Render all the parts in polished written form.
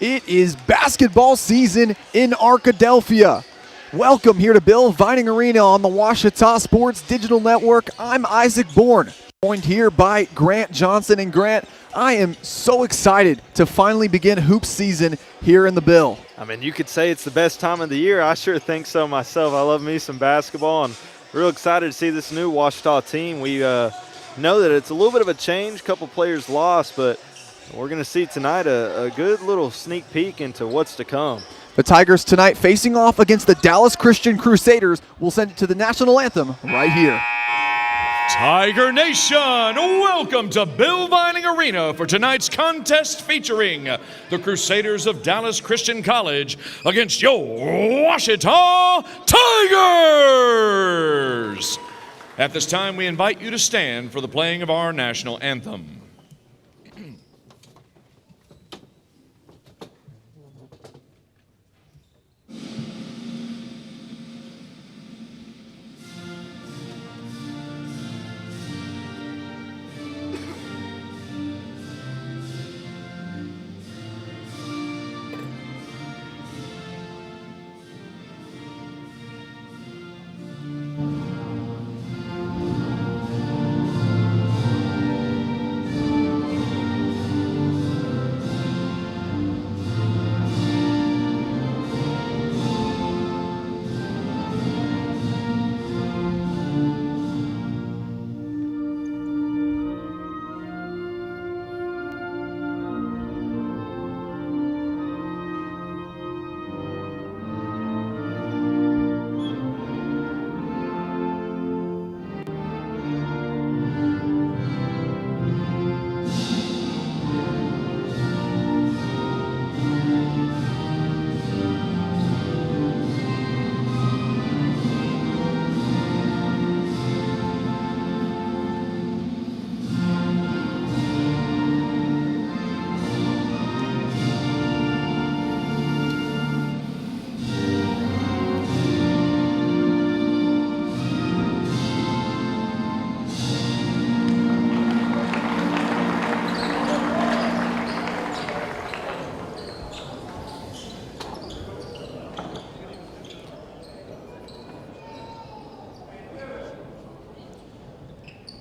It is basketball season in Arkadelphia. Welcome here to Bill Vining Arena on the Ouachita Sports Digital Network. I'm Isaac Bourne, joined here by Grant Johnson. And Grant, I am so excited to finally begin hoops season here in the Bill. I mean, you could say it's the best time of the year. I sure think so myself. I love me some basketball, and real excited to see this new Ouachita team. We know that it's a little bit of a change. A couple players lost, but we're going to see tonight a good little sneak peek into what's to come. The Tigers tonight facing off against the Dallas Christian Crusaders. We'll send it to the national anthem right here. Tiger Nation, welcome to Bill Vining Arena for tonight's contest featuring the Crusaders of Dallas Christian College against your Ouachita Tigers. At this time, we invite you to stand for the playing of our national anthem.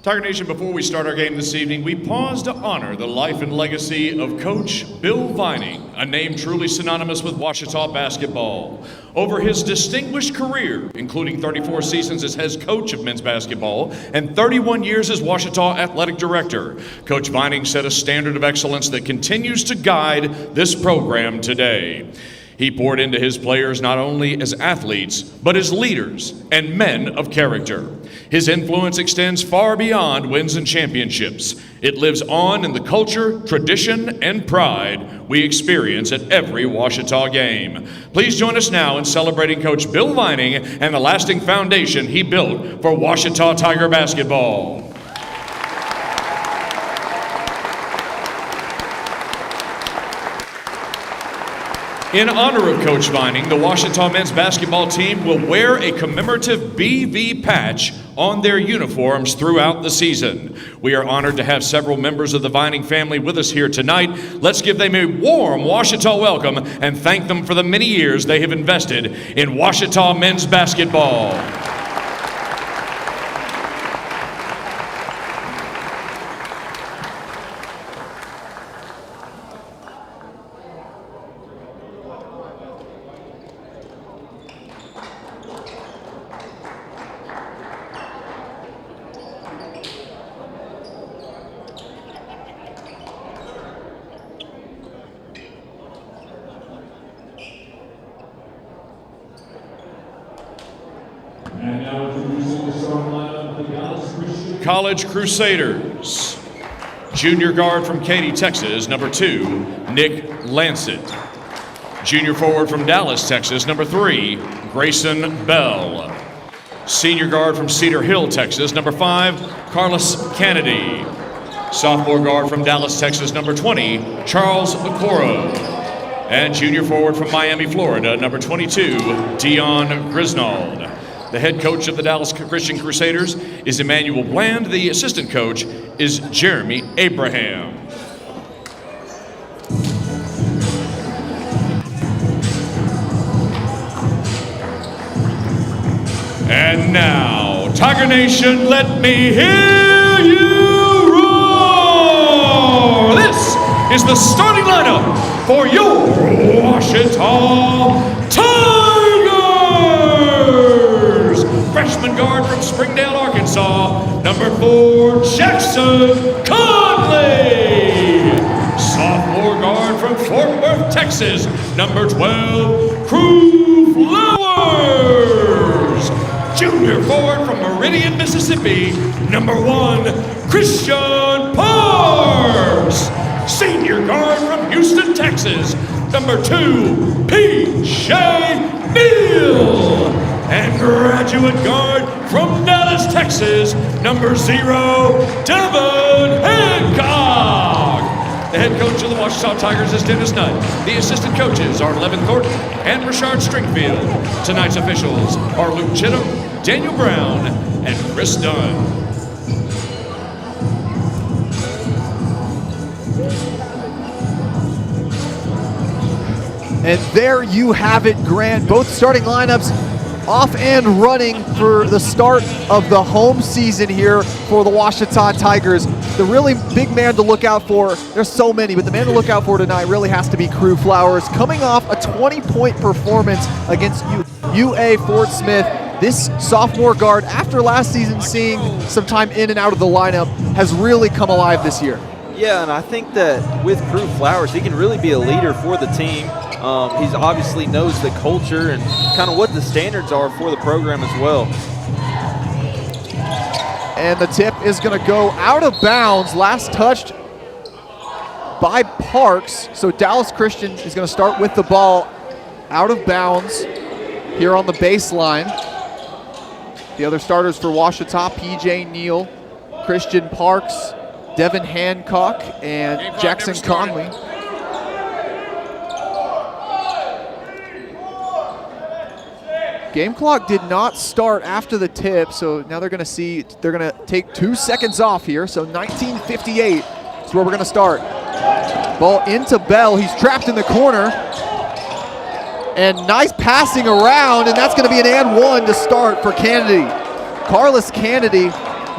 Tiger Nation, before we start our game this evening, we pause to honor the life and legacy of Coach Bill Vining, a name truly synonymous with Ouachita basketball. Over his distinguished career, including 34 seasons as head coach of men's basketball and 31 years as Ouachita athletic director, Coach Vining set a standard of excellence that continues to guide this program today. He poured into his players not only as athletes, but as leaders and men of character. His influence extends far beyond wins and championships. It lives on in the culture, tradition, and pride we experience at every Ouachita game. Please join us now in celebrating Coach Bill Vining and the lasting foundation he built for Ouachita Tiger basketball. In honor of Coach Vining, the Ouachita men's basketball team will wear a commemorative BV patch on their uniforms throughout the season. We are honored to have several members of the Vining family with us here tonight. Let's give them a warm Ouachita welcome and thank them for the many years they have invested in Ouachita men's basketball. And now introducing the starting lineup of the Dallas Christian College Crusaders. Junior guard from Katy, Texas, number 2, Nick Lancet. Junior forward from Dallas, Texas, number 3, Grayson Bell. Senior guard from Cedar Hill, Texas, number 5, Carlos Kennedy. Sophomore guard from Dallas, Texas, number 20, Charles Okoro. And junior forward from Miami, Florida, number 22, Dion Grisnold. The head coach of the Dallas Christian Crusaders is Emmanuel Bland. The assistant coach is Jeremy Abraham. And now, Tiger Nation, let me hear you roar! This is the starting lineup for your Ouachita Tigers! Freshman guard from Springdale, Arkansas, number 4, Jackson Conley. Sophomore guard from Fort Worth, Texas, number 12, Crew Flowers. Junior forward from Meridian, Mississippi, number 1, Christian Parks. Senior guard from Houston, Texas, number 2, P.J. Neal. And graduate guard from Dallas, Texas, number 0, Devin Hancock. The head coach of the Ouachita Tigers is Dennis Nutt. The assistant coaches are Levin Thornton and Rashard Stringfield. Tonight's officials are Luke Chittum, Daniel Brown, and Chris Dunn. And there you have it, Grant. Both starting lineups off and running for the start of the home season here for the Ouachita Tigers. The really big man to look out for, there's so many, but the man to look out for tonight really has to be Crew Flowers, coming off a 20-point performance against UA Fort Smith. This sophomore guard, after last season seeing some time in and out of the lineup, has really come alive this year. Yeah, and I think that with Crew Flowers, he can really be a leader for the team. He's obviously knows the culture and kind of what the standards are for the program as well. And the tip is going to go out of bounds, last touched by Parks. So Dallas Christian is going to start with the ball out of bounds here on the baseline. The other starters for Ouachita, P.J. Neal, Christian Parks, Devin Hancock, and Jackson Conley. Game clock did not start after the tip, so now they're going to take 2 seconds off here. So 19:58 is where we're going to start. Ball into Bell. He's trapped in the corner. And nice passing around, and that's going to be an and one to start for Kennedy. Carlos Kennedy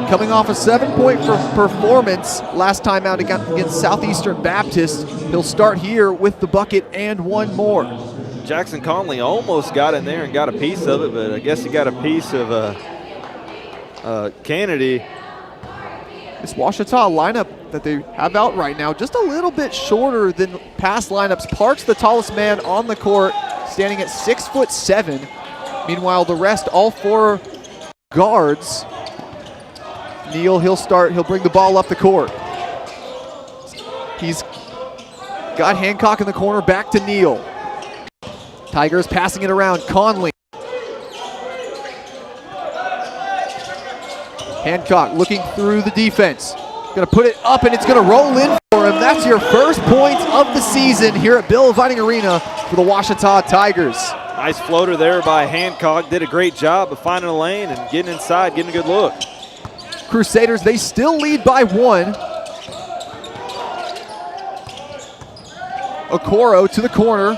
coming off a 7-point performance last time out against Southeastern Baptist. He'll start here with the bucket and one more. Jackson Conley almost got in there and got a piece of it, but I guess he got a piece of Kennedy. This Ouachita lineup that they have out right now, just a little bit shorter than past lineups. Parks, the tallest man on the court, standing at 6'7". Meanwhile, the rest, all 4 guards. Neal, he'll bring the ball up the court. He's got Hancock in the corner, back to Neal. Tigers passing it around, Conley. Hancock looking through the defense. Gonna put it up and it's gonna roll in for him. That's your first points of the season here at Bill Vining Arena for the Ouachita Tigers. Nice floater there by Hancock. Did a great job of finding a lane and getting inside, getting a good look. Crusaders, they still lead by 1. Okoro to the corner.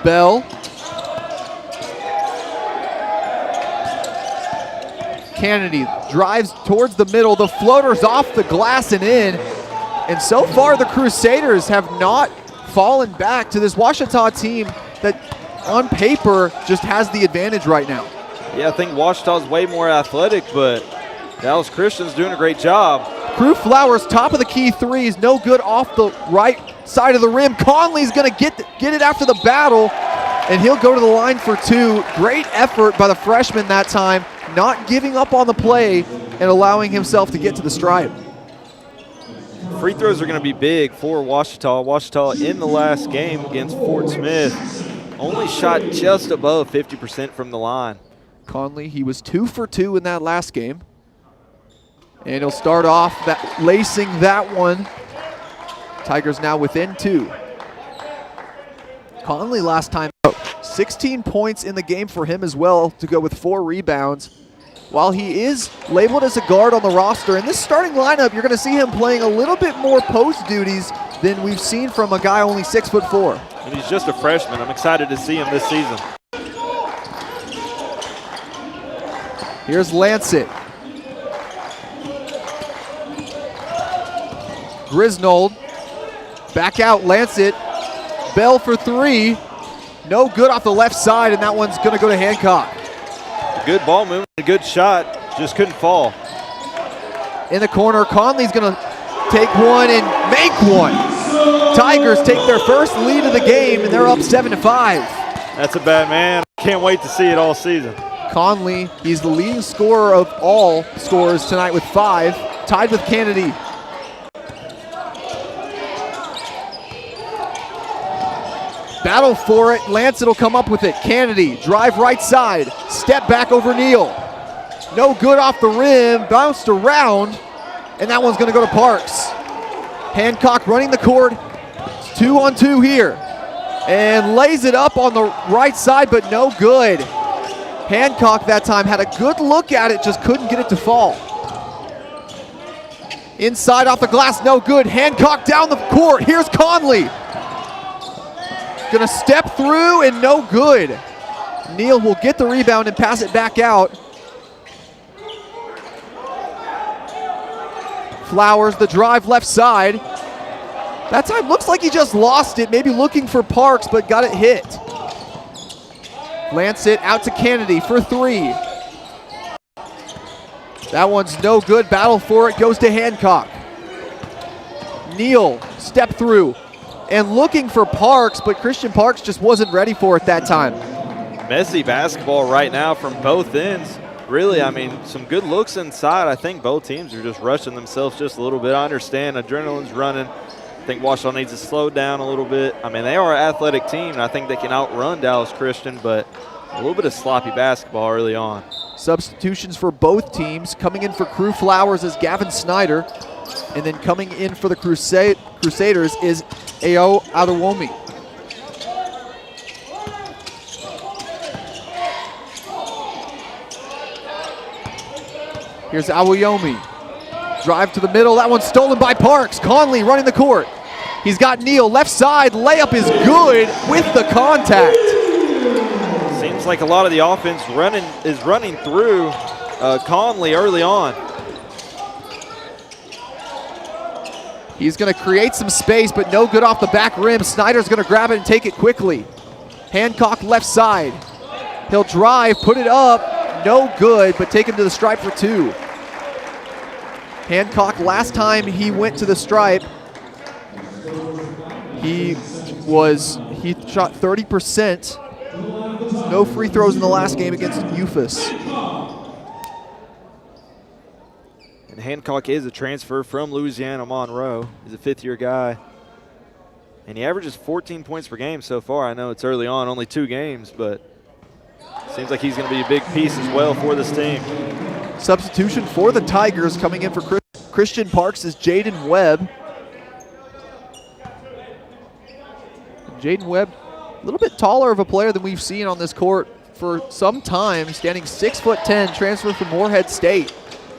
Bell. Kennedy drives towards the middle. The floater's off the glass and in. And so far, the Crusaders have not fallen back to this Ouachita team that on paper just has the advantage right now. Yeah, I think Ouachita's way more athletic, but Dallas Christian's doing a great job. Crew Flowers, top of the key threes, no good off the right side of the rim. Conley's gonna get it after the battle, and he'll go to the line for 2. Great effort by the freshman that time, not giving up on the play and allowing himself to get to the stripe. Free throws are going to be big for Ouachita. Ouachita in the last game against Fort Smith only shot just above 50% from the line. Conley, he was 2 for 2 in that last game. And he'll start off lacing that one. Tigers now within 2. Conley last time out, 16 points in the game for him as well, to go with 4 rebounds. While he is labeled as a guard on the roster, in this starting lineup, you're going to see him playing a little bit more post duties than we've seen from a guy only 6'4". And he's just a freshman. I'm excited to see him this season. Here's Lancet. Grisnold. Back out, Lancet. Bell for three. No good off the left side, and that one's going to go to Hancock. A good ball movement, a good shot, just couldn't fall. In the corner, Conley's going to take one and make one. Tigers take their first lead of the game, and they're up 7-5. That's a bad man. Can't wait to see it all season. Conley, he's the leading scorer of all scorers tonight with 5, tied with Kennedy. Battle for it. Lancet will come up with it. Kennedy, drive right side. Step back over Neal. No good off the rim. Bounced around. And that one's going to go to Parks. Hancock running the court. It's 2-on-2 here. And lays it up on the right side, but no good. Hancock that time had a good look at it, just couldn't get it to fall. Inside off the glass, no good. Hancock down the court. Here's Conley. Gonna step through and no good. Neal will get the rebound and pass it back out. Flowers, the drive left side. That time looks like he just lost it, maybe looking for Parks, but got it hit. Lancet out to Kennedy for three. That one's no good. Battle for it goes to Hancock. Neal, step through. And looking for Parks, but Christian Parks just wasn't ready for it that time. Messy basketball right now from both ends. Really, I mean, some good looks inside. I think both teams are just rushing themselves just a little bit. I understand adrenaline's running. I think Ouachita needs to slow down a little bit. I mean, they are an athletic team, and I think they can outrun Dallas Christian, but a little bit of sloppy basketball early on. Substitutions for both teams. Coming in for Crew Flowers is Gavin Snyder. And then coming in for the Crusaders is Ao Adewomi. Here's Adewomi. Drive to the middle. That one's stolen by Parks. Conley running the court. He's got Neal left side. Layup is good with the contact. Seems like a lot of the offense is running through Conley early on. He's going to create some space, but no good off the back rim. Snyder's going to grab it and take it quickly. Hancock left side. He'll drive, put it up. No good, but take him to the stripe for two. Hancock, last time he went to the stripe, he shot 30%. No free throws in the last game against Eufus. And Hancock is a transfer from Louisiana Monroe. He's a fifth-year guy. And he averages 14 points per game so far. I know it's early on, only 2 games, but seems like he's going to be a big piece as well for this team. Substitution for the Tigers coming in for Christian Parks is Jaden Webb. Jaden Webb, a little bit taller of a player than we've seen on this court for some time, standing 6'10", transferred from Morehead State.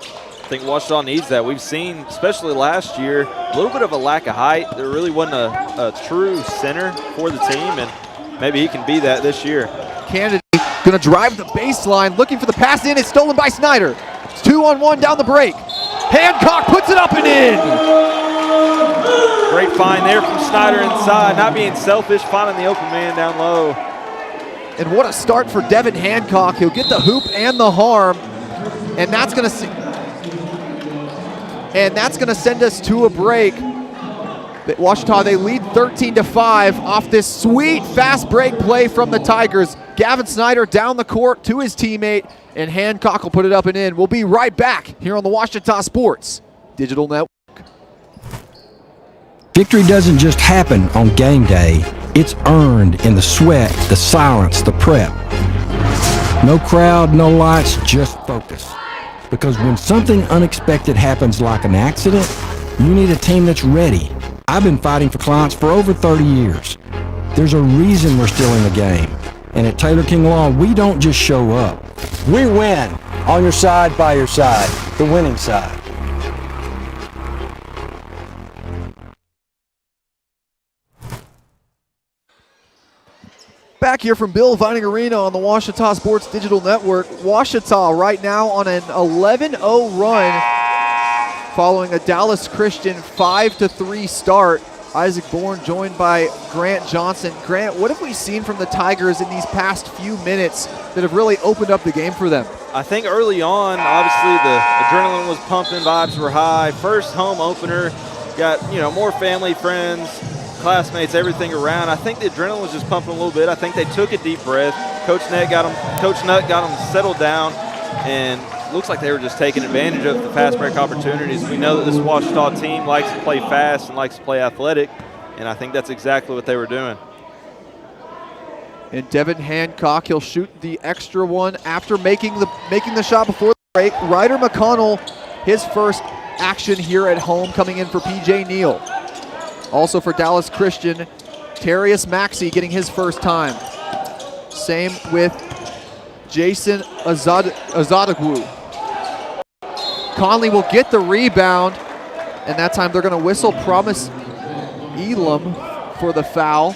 I think Ouachita needs that. We've seen, especially last year, a little bit of a lack of height. There really wasn't a true center for the team, and maybe he can be that this year. Kennedy gonna drive the baseline, looking for the pass in. It's stolen by Snyder. It's 2-on-1 down the break. Hancock puts it up and in. Great find there from Snyder inside, not being selfish, finding the open man down low. And what a start for Devin Hancock. He'll get the hoop and the harm, and that's gonna send us to a break. Ouachita, they lead 13-5 off this sweet fast break play from the Tigers. Gavin Snyder down the court to his teammate, and Hancock will put it up and in. We'll be right back here on the Ouachita Sports Digital Network. Victory doesn't just happen on game day. It's earned in the sweat, the silence, the prep. No crowd, no lights, just focus. Because when something unexpected happens like an accident, you need a team that's ready. I've been fighting for clients for over 30 years. There's a reason we're still in the game. And at Taylor King Law, we don't just show up. We win. On your side, by your side. The winning side. Back here from Bill Vining Arena on the Ouachita Sports Digital Network. Ouachita right now on an 11-0 run following a Dallas Christian 5-3 start. Isaac Bourne joined by Grant Johnson. Grant, what have we seen from the Tigers in these past few minutes that have really opened up the game for them? I think early on, obviously the adrenaline was pumping, vibes were high. First home opener, got more family, friends, classmates, everything around. I think the adrenaline was just pumping a little bit. I think they took a deep breath. Coach Nutt got them settled down, and looks like they were just taking advantage of the fast break opportunities. We know that this Ouachita team likes to play fast and likes to play athletic, and I think that's exactly what they were doing. And Devin Hancock, he'll shoot the extra one after making the shot before the break. Ryder McConnell, his first action here at home, coming in for PJ Neal. Also for Dallas Christian, Terrius Maxey getting his first time. Same with Jason Azadagwu. Conley will get the rebound, and that time they're going to whistle Promise Elam for the foul.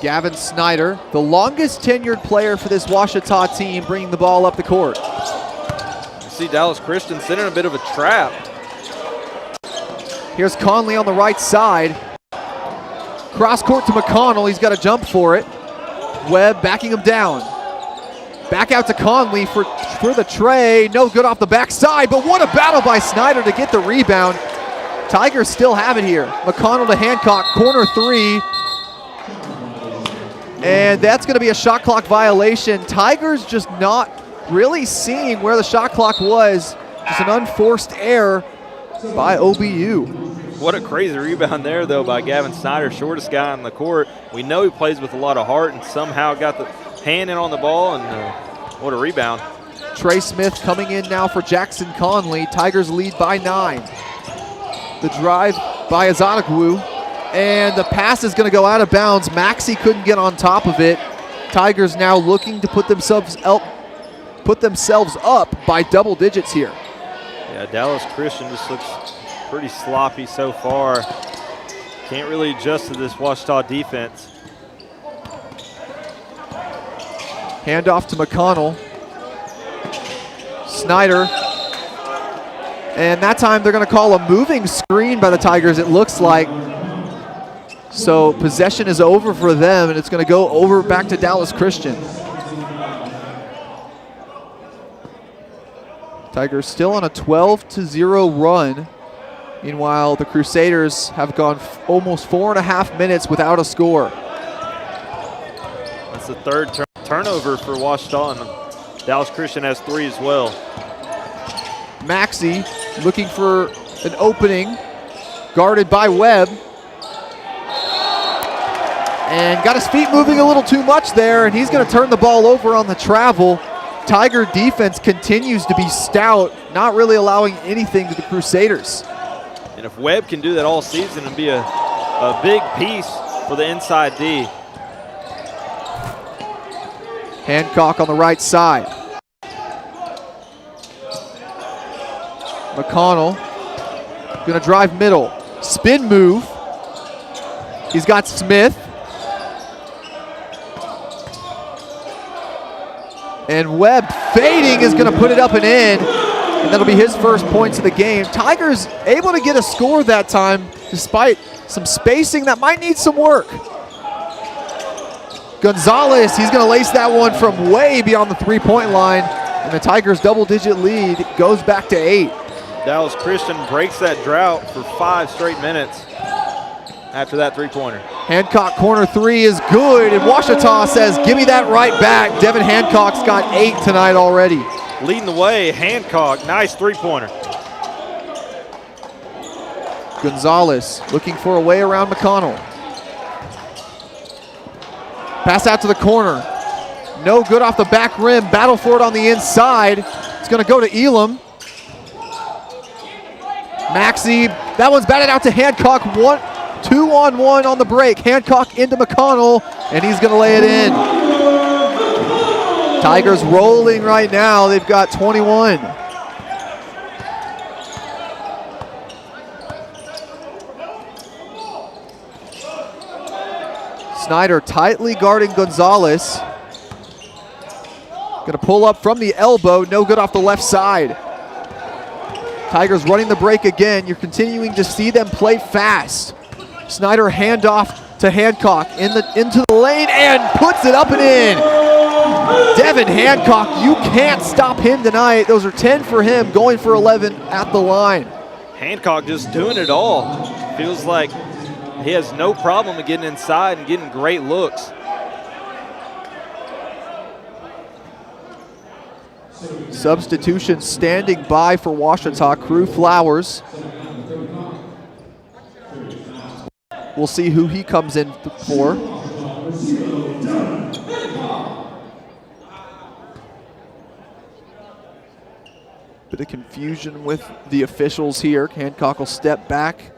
Gavin Snyder, the longest tenured player for this Ouachita team, bringing the ball up the court. You see Dallas Christian sitting in a bit of a trap. Here's Conley on the right side. Cross court to McConnell. He's got to jump for it. Webb backing him down. Back out to Conley for the tray. No good off the backside, but what a battle by Snyder to get the rebound. Tigers still have it here. McConnell to Hancock, corner three. And that's going to be a shot clock violation. Tigers just not really seeing where the shot clock was. Just an unforced error by OBU. What a crazy rebound there, though, by Gavin Snyder, shortest guy on the court. We know he plays with a lot of heart and somehow got the hand in on the ball, and what a rebound. Trey Smith coming in now for Jackson Conley. Tigers lead by 9. The drive by Azadagwu, and the pass is going to go out of bounds. Maxey couldn't get on top of it. Tigers now looking to put themselves up by double digits here. Yeah, Dallas Christian just looks pretty sloppy so far. Can't really adjust to this Ouachita defense. Handoff to McConnell. Snyder. And that time they're going to call a moving screen by the Tigers, it looks like. So possession is over for them, and it's going to go over back to Dallas Christian. Tigers still on a 12-0 run. Meanwhile, the Crusaders have gone almost 4.5 minutes without a score. That's the third turnover for Ouachita, and Dallas Christian has 3 as well. Maxey looking for an opening, guarded by Webb. And got his feet moving a little too much there, and he's going to turn the ball over on the travel. Tiger defense continues to be stout, not really allowing anything to the Crusaders. And if Webb can do that all season and be a big piece for the inside D. Hancock on the right side. McConnell gonna drive middle. Spin move. He's got Smith. And Webb fading is gonna put it up and in. And that'll be his first points of the game. Tigers able to get a score that time despite some spacing that might need some work. Gonzalez, he's going to lace that one from way beyond the three-point line. And the Tigers' double-digit lead goes back to 8. Dallas Christian breaks that drought for 5 straight minutes after that three-pointer. Hancock corner 3 is good. And Ouachita says, give me that right back. Devin Hancock's got 8 tonight already. Leading the way, Hancock, nice three-pointer. Gonzalez looking for a way around McConnell. Pass out to the corner. No good off the back rim. Battle for it on the inside. It's going to go to Elam. Maxey, that one's batted out to Hancock. 2-on-1 on the break. Hancock into McConnell, and he's going to lay it in. Tigers rolling right now. They've got 21. Snyder tightly guarding Gonzalez. Gonna pull up from the elbow, no good off the left side. Tigers running the break again. You're continuing to see them play fast. Snyder handoff to Hancock into the lane and puts it up and in. Devin Hancock, you can't stop him tonight. Those are 10 for him, going for 11 at the line. Hancock just doing it all. Feels like he has no problem with getting inside and getting great looks. Substitution standing by for Ouachita, Crew Flowers. We'll see who he comes in for. Bit of confusion with the officials here. Hancock will step back.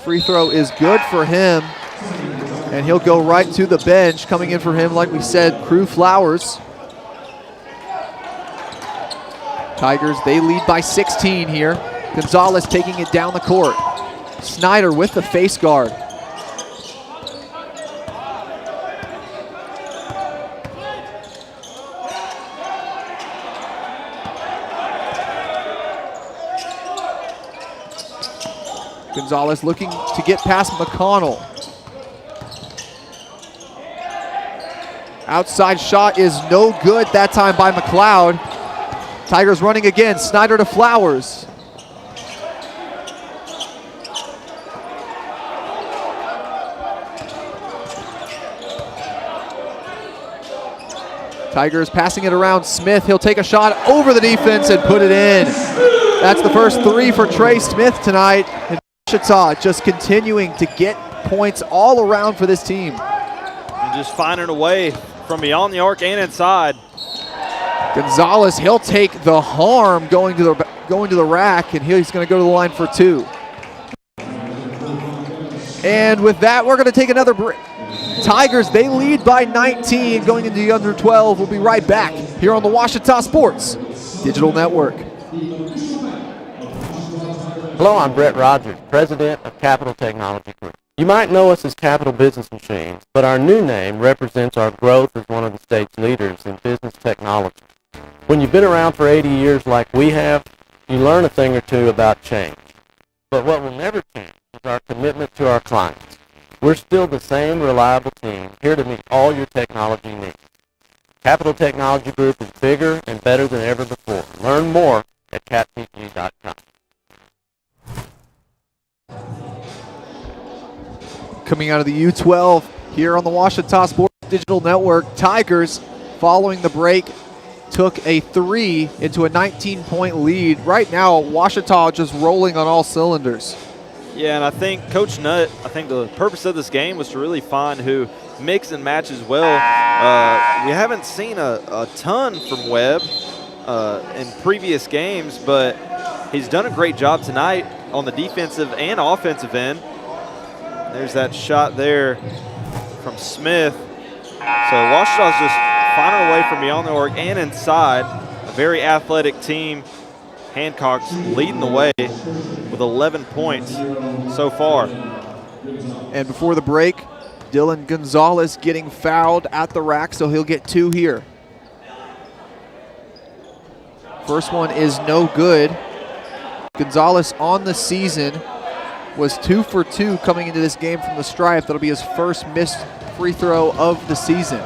Free throw is good for him, and he'll go right to the bench. Coming in for him, like we said, Crew Flowers. Tigers, they lead by 16 here. Gonzalez taking it down the court. Snyder with the face guard. Gonzalez looking to get past McConnell. Outside shot is no good that time by McLeod. Tigers running again, Snyder to Flowers. Tigers passing it around Smith. He'll take a shot over the defense and put it in. That's the first three for Trey Smith tonight. And Ouachita just continuing to get points all around for this team. And just finding a way from beyond the arc and inside. Gonzalez, he'll take the harm going to the rack, and he's going to go to the line for two. And with that, we're going to take another break. Tigers, they lead by 19 going into the under 12. We'll be right back here on the Ouachita Sports Digital Network. Hello, I'm Brett Rogers, President of Capital Technology Group. You might know us as Capital Business Machines, but our new name represents our growth as one of the state's leaders in business technology. When you've been around for 80 years like we have, you learn a thing or two about change. But what will never change is our commitment to our clients. We're still the same reliable team, here to meet all your technology needs. Capital Technology Group is bigger and better than ever before. Learn more at captg.com. Coming out of the U12 here on the Ouachita Sports Digital Network, Tigers, following the break, took a 3 into a 19-point lead. Right now, Ouachita just rolling on all cylinders. Yeah, and I think Coach Nutt, the purpose of this game was to really find who mix and matches well. We haven't seen a ton from Webb in previous games, but he's done a great job tonight on the defensive and offensive end. There's that shot there from Smith. So Ouachita's just finding a way from beyond the arc and inside. A very athletic team. Hancock's leading the way with 11 points so far. And before the break, Dylan Gonzalez getting fouled at the rack, so he'll get 2 here. First one is no good. Gonzalez on the season was 2 for 2 coming into this game from the stripe. That'll be his first missed free throw of the season.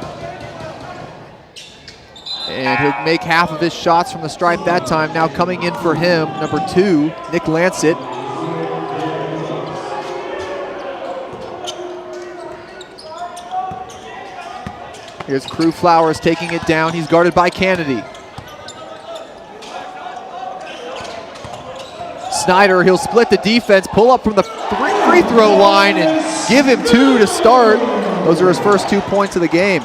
And he'll make half of his shots from the stripe that time. Now coming in for him, number 2, Nick Lancet. Here's Crew Flowers taking it down. He's guarded by Kennedy. Snyder, he'll split the defense, pull up from the free throw line, and give him 2 to start. Those are his first 2 points of the game.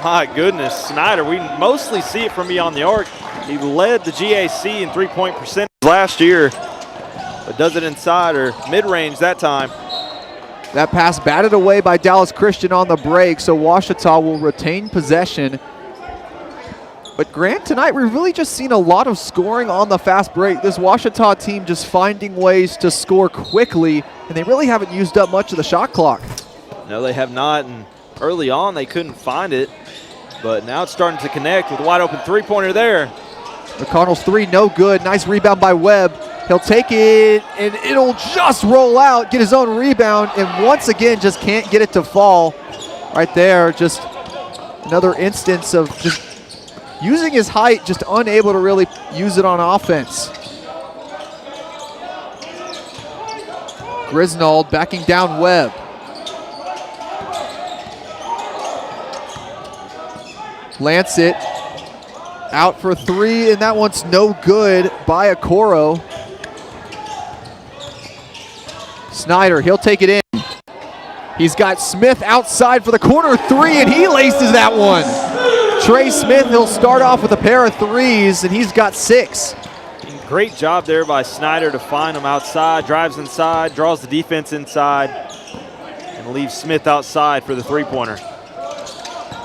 My goodness, Snyder, we mostly see it from beyond the arc. He led the GAC in three-point percentage last year, but does it inside or mid-range that time. That pass batted away by Dallas Christian on the break, so Ouachita will retain possession. But Grant, tonight we've really just seen a lot of scoring on the fast break. This Ouachita team just finding ways to score quickly, and they really haven't used up much of the shot clock. No, they have not, and early on they couldn't find it, but now it's starting to connect with a wide open three-pointer there. McConnell's three, no good. Nice rebound by Webb. He'll take it, and it'll just roll out, get his own rebound, and once again just can't get it to fall. Right there, just another instance of just using his height, just unable to really use it on offense. Grisnold backing down Webb. Lancet out for three, and that one's no good by Okoro. Snyder, he'll take it in. He's got Smith outside for the corner three, and he laces that one. Trey Smith, he'll start off with a pair of threes, and he's got 6. Great job there by Snyder to find him outside, drives inside, draws the defense inside, and leaves Smith outside for the three-pointer.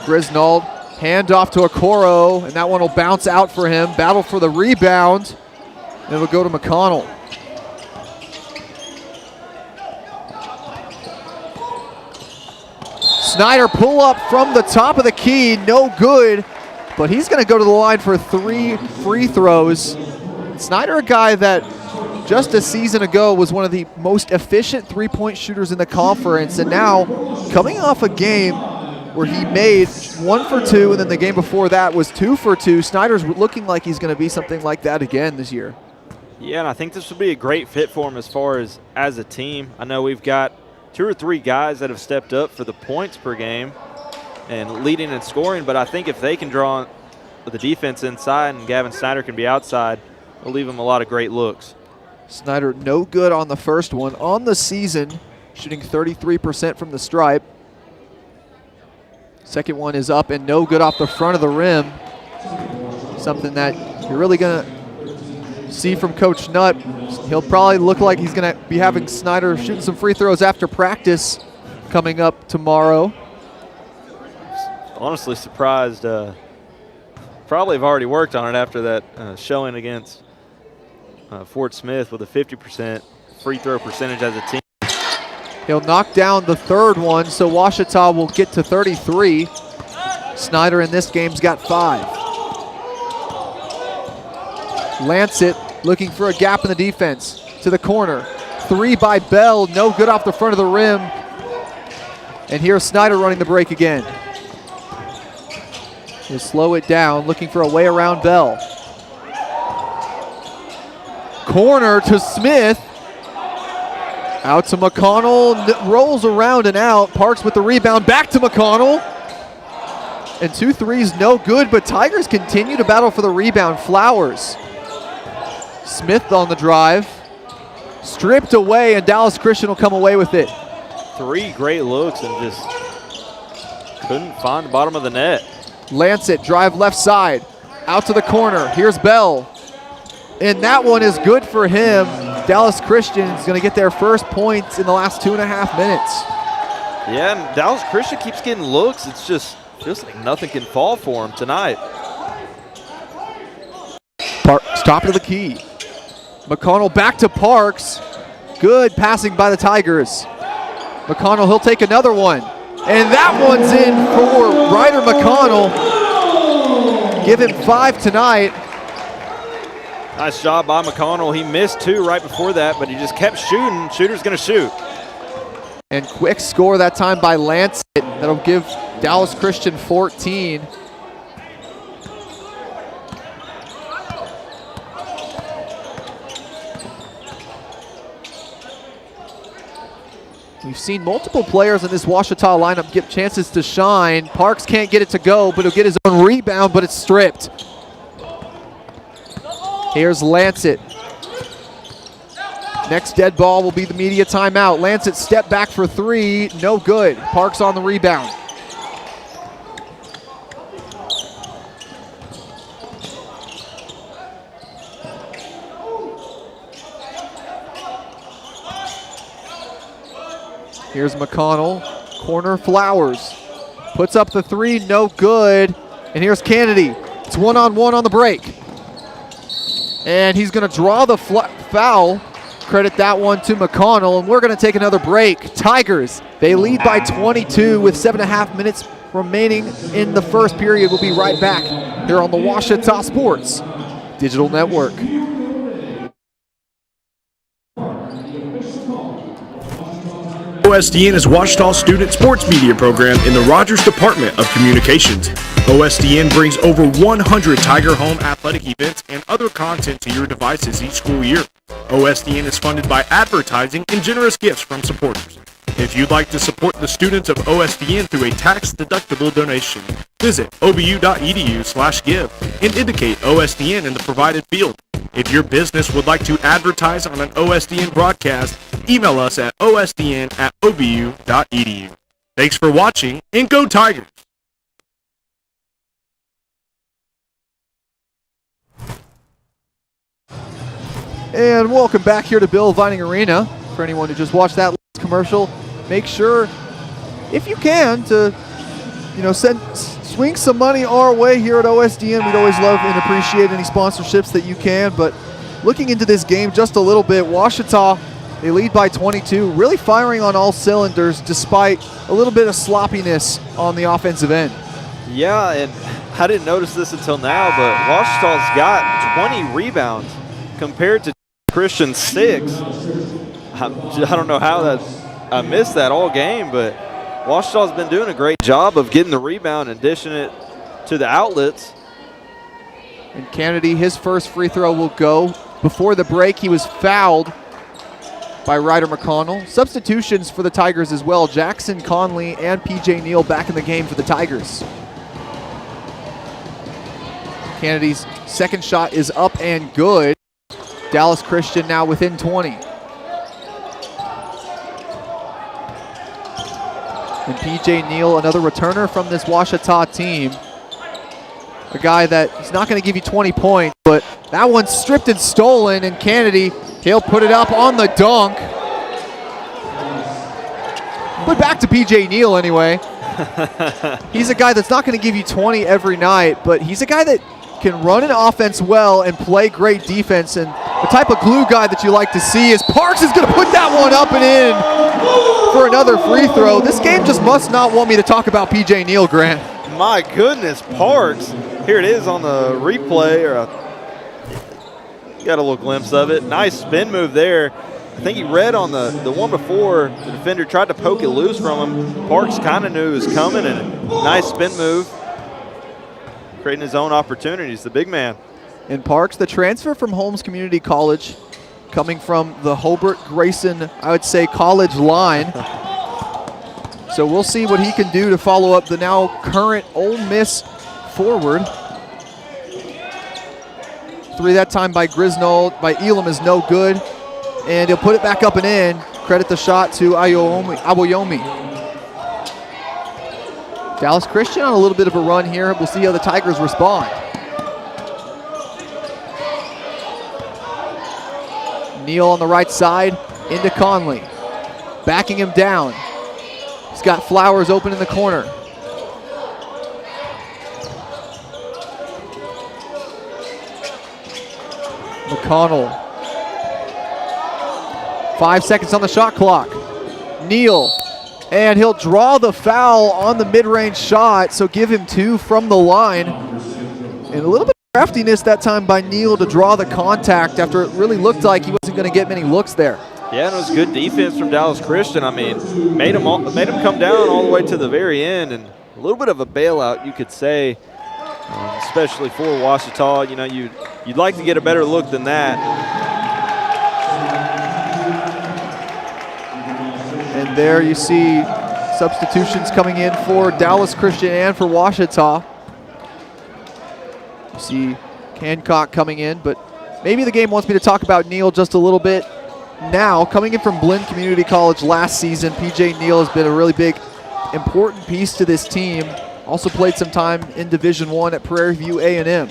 Grisnold, hand off to Okoro, and that one will bounce out for him. Battle for the rebound, and it'll go to McConnell. Snyder pull up from the top of the key, no good, but he's going to go to the line for 3 free throws. Snyder, a guy that just a season ago was one of the most efficient three-point shooters in the conference, and now coming off a game where he made 1 for 2, and then the game before that was 2 for 2, Snyder's looking like he's going to be something like that again this year. Yeah, and I think this would be a great fit for him as far as a team. I know we've got 2 or 3 guys that have stepped up for the points per game and leading and scoring, but I think if they can draw the defense inside and Gavin Snyder can be outside, it'll leave him a lot of great looks. Snyder no good on the first one. On the season, shooting 33% from the stripe. Second one is up and no good off the front of the rim. Something that you're really going to see from Coach Nutt. He'll probably look like he's going to be having Snyder shooting some free throws after practice coming up tomorrow. Honestly surprised. Probably have already worked on it after that showing against Fort Smith with a 50% free throw percentage as a team. He'll knock down the third one, so Ouachita will get to 33. Snyder in this game's got 5. Lancet looking for a gap in the defense. To the corner. 3 by Bell, no good off the front of the rim. And here's Snyder running the break again. He'll slow it down, looking for a way around Bell. Corner to Smith. Out to McConnell, rolls around and out. Parks with the rebound, back to McConnell. And 2 threes, no good, but Tigers continue to battle for the rebound. Flowers. Smith on the drive. Stripped away, and Dallas Christian will come away with it. 3 great looks and just couldn't find the bottom of the net. Lancet, drive left side. Out to the corner, here's Bell. And that one is good for him. Dallas Christian is going to get their first points in the last 2.5 minutes. Yeah, and Dallas Christian keeps getting looks. It's just feels like nothing can fall for him tonight. Parks, top of the key. McConnell back to Parks. Good passing by the Tigers. McConnell, he'll take another one. And that one's in for Ryder McConnell. Give him 5 tonight. Nice job by McConnell. He missed 2 right before that, but he just kept shooting. Shooter's going to shoot. And quick score that time by Lancet. That'll give Dallas Christian 14. We've seen multiple players in this Ouachita lineup get chances to shine. Parks can't get it to go, but he'll get his own rebound, but it's stripped. Here's Lancet. Next dead ball will be the media timeout. Lancet step back for 3, no good. Parks on the rebound. Here's McConnell, corner Flowers. Puts up the 3, no good. And here's Kennedy. It's one-on-one on the break. And he's going to draw the foul. Credit that one to McConnell, and we're going to take another break. Tigers, they lead by 22 with 7.5 minutes remaining in the first period. We'll be right back here on the Ouachita Sports Digital Network. OSDN is Ouachita's student sports media program in the Rogers Department of Communications. OSDN brings over 100 Tiger Home athletic events and other content to your devices each school year. OSDN is funded by advertising and generous gifts from supporters. If you'd like to support the students of OSDN through a tax-deductible donation, visit obu.edu/give and indicate OSDN in the provided field. If your business would like to advertise on an OSDN broadcast, email us at osdn@obu.edu. Thanks for watching, and go Tigers! And welcome back here to Bill Vining Arena. For anyone who just watched that commercial, make sure, if you can, to swing some money our way here at OSDN. We'd always love and appreciate any sponsorships that you can. But looking into this game just a little bit, Ouachita, they lead by 22, really firing on all cylinders despite a little bit of sloppiness on the offensive end. Yeah, and I didn't notice this until now, but Ouachita's got 20 rebounds compared to Christian 6. I don't know how I missed that all game, but Ouachita's been doing a great job of getting the rebound and dishing it to the outlets. And Kennedy, his first free throw will go. Before the break, he was fouled by Ryder McConnell. Substitutions for the Tigers as well. Jackson Conley and PJ Neal back in the game for the Tigers. Kennedy's second shot is up and good. Dallas Christian now within 20. And PJ Neal, another returner from this Ouachita team. A guy that is not going to give you 20 points, but that one's stripped and stolen, and Kennedy, he'll put it up on the dunk. But back to PJ Neal anyway. He's a guy that's not going to give you 20 every night, but he's a guy that can run an offense well and play great defense, and the type of glue guy that you like to see is Parks is going to put that one up and in for another free throw. This game just must not want me to talk about PJ Neal, Grant. My goodness, Parks. Here it is on the replay, got a little glimpse of it. Nice spin move there. I think he read on the one before, the defender tried to poke it loose from him. Parks kind of knew it was coming, and a nice spin move. Creating his own opportunities, the big man. And Parks, the transfer from Holmes Community College, coming from the Hobart Grayson, I would say, college line. So we'll see what he can do to follow up the now current Ole Miss forward. Three that time by Grisnold, by Elam is no good. And he'll put it back up and in. Credit the shot to Awoyomi. Dallas Christian on a little bit of a run here. We'll see how the Tigers respond. Neal on the right side, into Conley. Backing him down. He's got Flowers open in the corner. McConnell. 5 seconds on the shot clock. Neal. And he'll draw the foul on the mid-range shot, so give him 2 from the line. And a little bit of craftiness that time by Neal to draw the contact after it really looked like he wasn't going to get many looks there. Yeah, and it was good defense from Dallas Christian. I mean, made him come down all the way to the very end, and a little bit of a bailout, you could say, especially for Ouachita. You know, you'd like to get a better look than that. And there you see substitutions coming in for Dallas Christian and for Ouachita. You see Hancock coming in, but maybe the game wants me to talk about Neal just a little bit. Now, coming in from Blinn Community College last season, PJ Neal has been a really big, important piece to this team. Also played some time in Division I at Prairie View A&M.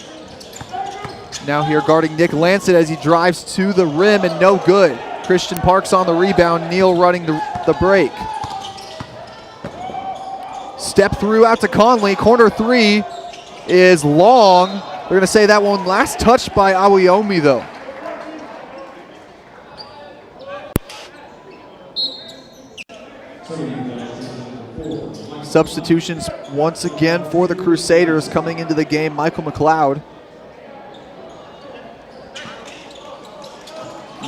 Now here guarding Nick Lancet as he drives to the rim and no good. Christian Parks on the rebound, Neal running the break. Step through out to Conley, corner 3, is long. They're going to say that one last touched by Awiomi, though. Substitutions once again for the Crusaders coming into the game. Michael McLeod.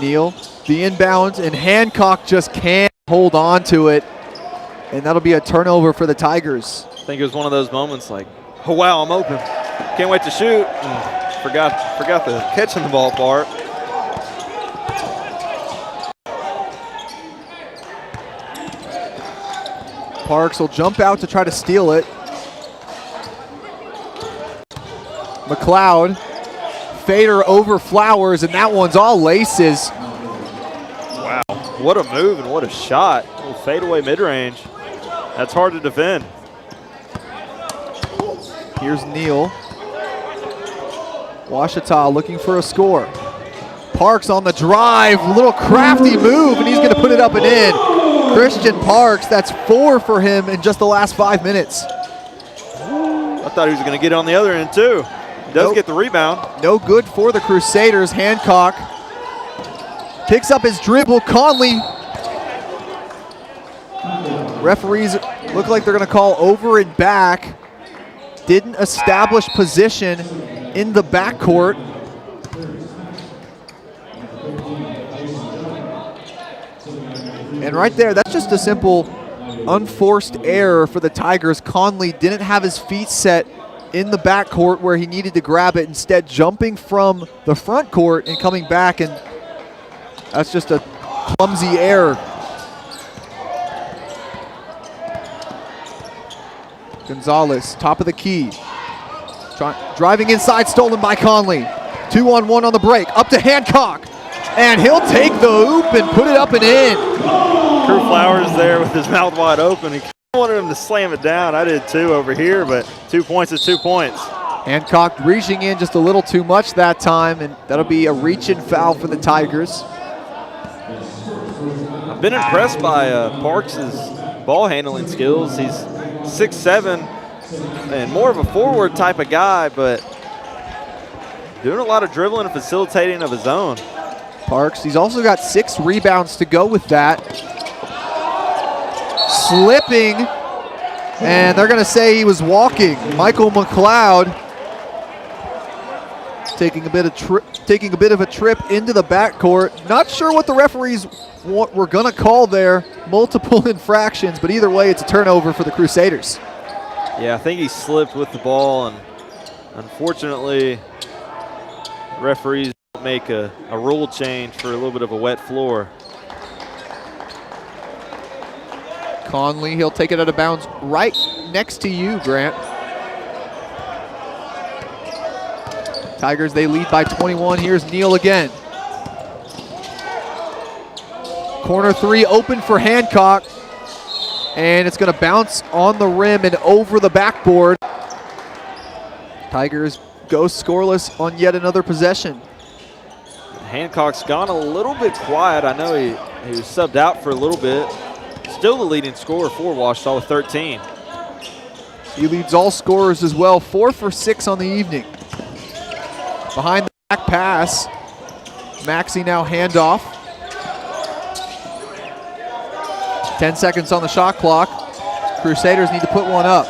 Neal, the inbound, and Hancock just can't hold on to it. And that'll be a turnover for the Tigers. I think it was one of those moments like, oh wow, I'm open. Can't wait to shoot. Forgot the catching the ball part. Parks will jump out to try to steal it. McLeod, fader over Flowers, and that one's all laces. Wow, what a move and what a shot. A little fadeaway mid-range. That's hard to defend. Here's Neal. Washita looking for a score. Parks on the drive, little crafty move, and he's going to put it up and in. Christian Parks, that's 4 for him in just the last 5 minutes. I thought he was going to get on the other end too. He does get the rebound. No good for the Crusaders. Hancock picks up his dribble. Conley. Referees look like they're going to call over and back. Didn't establish position in the backcourt. And right there, that's just a simple unforced error for the Tigers. Conley didn't have his feet set in the backcourt where he needed to grab it, instead jumping from the front court and coming back, and that's just a clumsy error. Gonzalez, top of the key. Driving inside, stolen by Conley. 2-on-1 on the break, up to Hancock. And he'll take the hoop and put it up and in. Drew Flowers there with his mouth wide open. He wanted him to slam it down. I did too over here, but 2 points is 2 points. Hancock reaching in just a little too much that time, and that'll be a reach-in foul for the Tigers. I've been impressed by Parks' ball handling skills. He's 6'7", and more of a forward type of guy, but doing a lot of dribbling and facilitating of his own. Parks, he's also got 6 rebounds to go with that. Slipping, and they're going to say he was walking. Michael McLeod taking a bit of a trip into the backcourt. Not sure what the referees were going to call there. Multiple infractions, but either way, it's a turnover for the Crusaders. Yeah, I think he slipped with the ball, and unfortunately, referees make a rule change for a little bit of a wet floor. Conley, he'll take it out of bounds right next to you, Grant. Tigers, they lead by 21. Here's Neal again. Corner 3 open for Hancock. And it's going to bounce on the rim and over the backboard. Tigers go scoreless on yet another possession. Hancock's gone a little bit quiet. I know he was subbed out for a little bit. Still the leading scorer for Washita with 13. He leads all scorers as well, 4 for 6 on the evening. Behind the back pass, Maxey now handoff. 10 seconds on the shot clock. Crusaders need to put one up.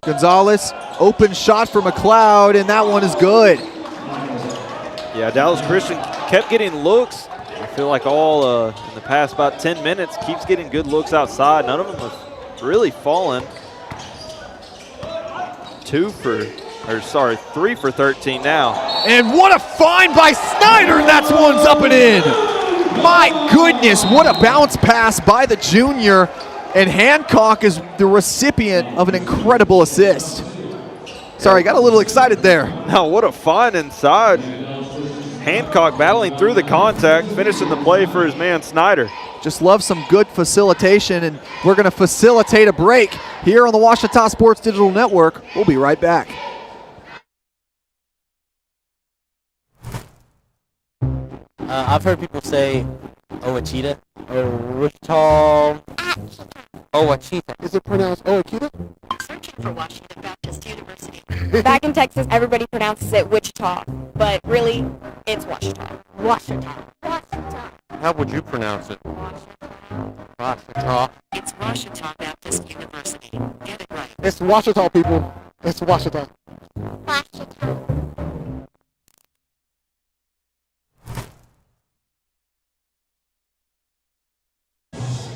Gonzalez, open shot for McLeod, and that one is good. Yeah, Dallas Christian kept getting looks. I feel like all in the past about 10 minutes, keeps getting good looks outside. None of them have really fallen. 3 for 13 now. And what a find by Snyder, that's one's up and in. My goodness, what a bounce pass by the junior. And Hancock is the recipient of an incredible assist. Sorry, got a little excited there. Now, what a find inside. Hancock battling through the contact, finishing the play for his man Snyder. Just love some good facilitation, and we're going to facilitate a break here on the Washita Sports Digital Network. We'll be right back. I've heard people say Ouachita or Wichita. Ouachita. Is it pronounced Ouachita? Searching for Washington Baptist University. Back in Texas, everybody pronounces it Wichita, but really, it's Washita. Washita. Washita. How would you pronounce it? Washita. It's Washita Baptist University. Get it right. It's Washita, people. It's Washita. Washita.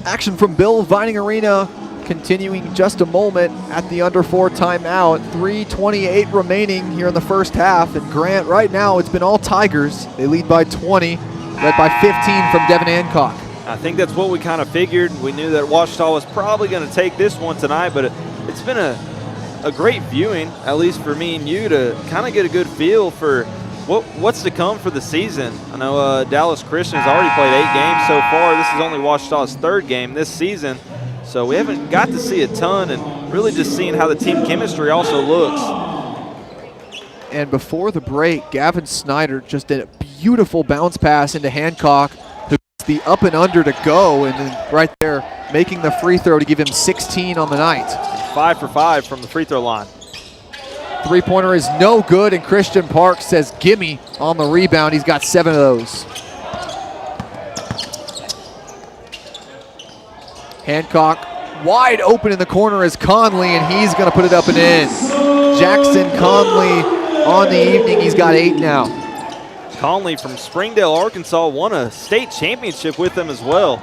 Action from Bill Vining Arena continuing just a moment at the under 4 timeout. 3:28 remaining here in the first half. And Grant, right now it's been all Tigers. They lead by 20, led by 15 from Devin Hancock. I think that's what we kind of figured. We knew that Washita was probably going to take this one tonight, but it's been a great viewing, at least for me and you, to kind of get a good feel for what's to come for the season. I know Dallas Christian has already played 8 games so far. This is only Washita's 3rd game this season, so we haven't got to see a ton, and really just seeing how the team chemistry also looks. And before the break, Gavin Snyder just did a beautiful bounce pass into Hancock, who gets the up and under to go, and then right there making the free throw to give him 16 on the night. 5 for 5 from the free throw line. Three-pointer is no good, and Christian Parks says gimme on the rebound. He's got 7 of those. Hancock wide open in the corner is Conley, and he's going to put it up and in. Jackson Conley on the evening. He's got 8 now. Conley from Springdale, Arkansas, won a state championship with them as well.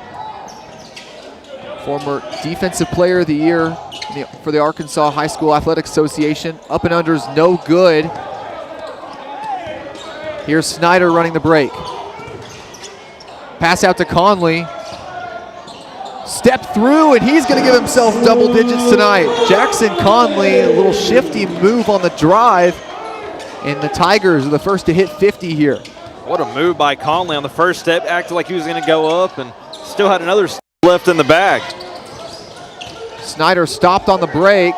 Former Defensive Player of the Year for the Arkansas High School Athletic Association. Up and under's no good. Here's Snyder running the break. Pass out to Conley. Step through, and he's going to give himself double digits tonight. Jackson Conley, a little shifty move on the drive, and the Tigers are the first to hit 50 here. What a move by Conley on the first step. Acted like he was going to go up, and still had another step left in the bag. Snyder stopped on the break.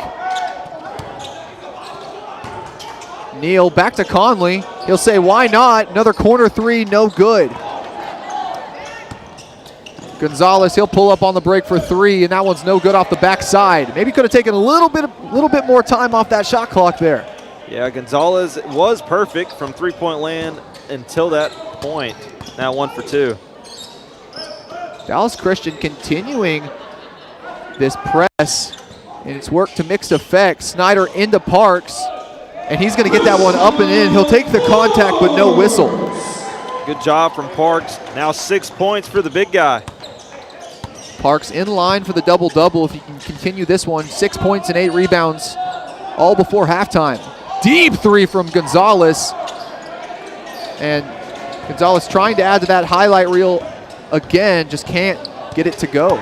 Neal back to Conley. He'll say, why not? Another corner 3, no good. Gonzalez, he'll pull up on the break for 3, and that one's no good off the backside. Maybe could have taken a little bit more time off that shot clock there. Yeah, Gonzalez was perfect from three-point land until that point. Now 1 for 2. Dallas Christian continuing this press, and it's worked to mixed effect. Snyder into Parks, and he's going to get that one up and in. He'll take the contact, but no whistle. Good job from Parks. Now 6 points for the big guy. Parks in line for the double-double if he can continue this one. 6 points and 8 rebounds, all before halftime. Deep 3 from Gonzalez, and Gonzalez trying to add to that highlight reel again, just can't get it to go.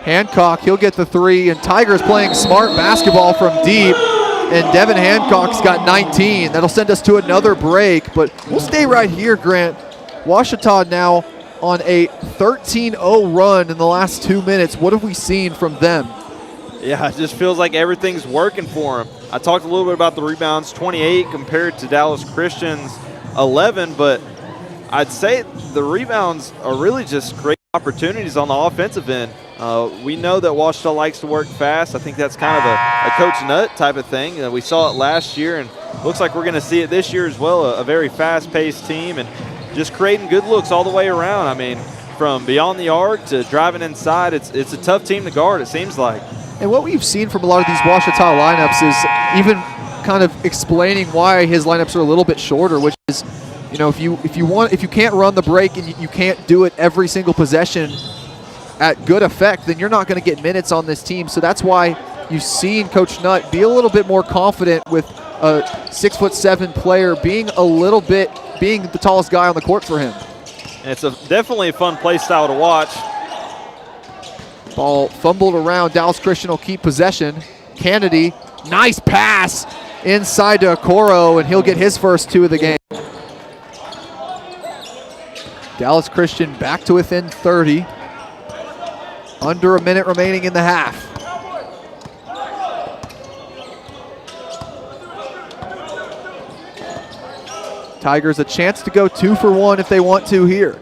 Hancock, he'll get the 3, and Tigers playing smart basketball from deep, and Devin Hancock's got 19. That'll send us to another break, but we'll stay right here, Grant. Washita now on a 13-0 run in the last 2 minutes. What have we seen from them? Yeah, it just feels like everything's working for them. I talked a little bit about the rebounds, 28 compared to Dallas Christian's 11, but I'd say the rebounds are really just great opportunities on the offensive end. We know that Washita likes to work fast. I think that's kind of a Coach Nutt type of thing. We saw it last year, and looks like we're going to see it this year as well. A very fast-paced team and just creating good looks all the way around. I mean, from beyond the arc to driving inside, it's a tough team to guard, it seems like. And what we've seen from a lot of these Washita lineups is even kind of explaining why his lineups are a little bit shorter, which is, you know, if you can't run the break and you can't do it every single possession at good effect, then you're not going to get minutes on this team. So that's why you've seen Coach Nutt be a little bit more confident with a 6'7" player being the tallest guy on the court for him. And it's definitely a fun play style to watch. Ball fumbled around. Dallas Christian will keep possession. Kennedy, nice pass inside to Okoro, and he'll get his first 2 of the game. Dallas Christian back to within 30. Under a minute remaining in the half. Tigers a chance to go 2 for 1 if they want to here.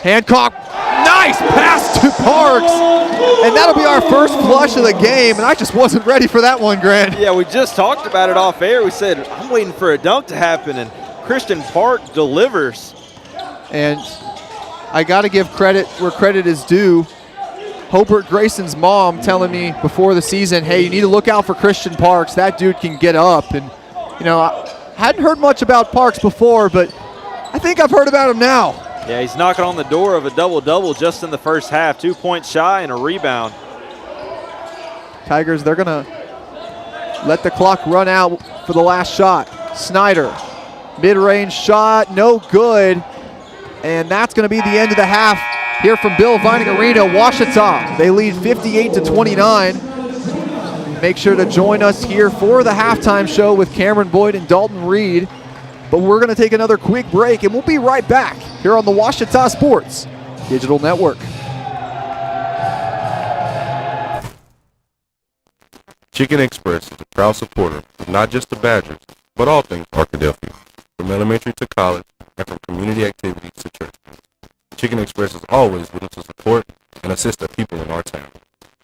Hancock, Nice pass to Parks. And that'll be our first flush of the game, and I just wasn't ready for that one, Grant. Yeah, we just talked about it off air. We said, I'm waiting for a dunk to happen, and Christian Park delivers. And I got to give credit where credit is due. Hobart Grayson's mom telling me before the season, hey, you need to look out for Christian Parks. That dude can get up. And, you know, I hadn't heard much about Parks before, but I think I've heard about him now. Yeah, he's knocking on the door of a double-double just in the first half. 2 points shy and a rebound. Tigers, they're going to let the clock run out for the last shot. Snyder, mid-range shot, no good. And that's going to be the end of the half here from Bill Vining Arena, Ouachita. They lead 58-29. Make sure to join us here for the halftime show with Cameron Boyd and Dalton Reed. But we're going to take another quick break, and we'll be right back here on the Ouachita Sports Digital Network. Chicken Express is a proud supporter of not just the Badgers, but all things Arkadelphia, from elementary to college and from community activities to church. Chicken Express is always willing to support and assist the people in our town.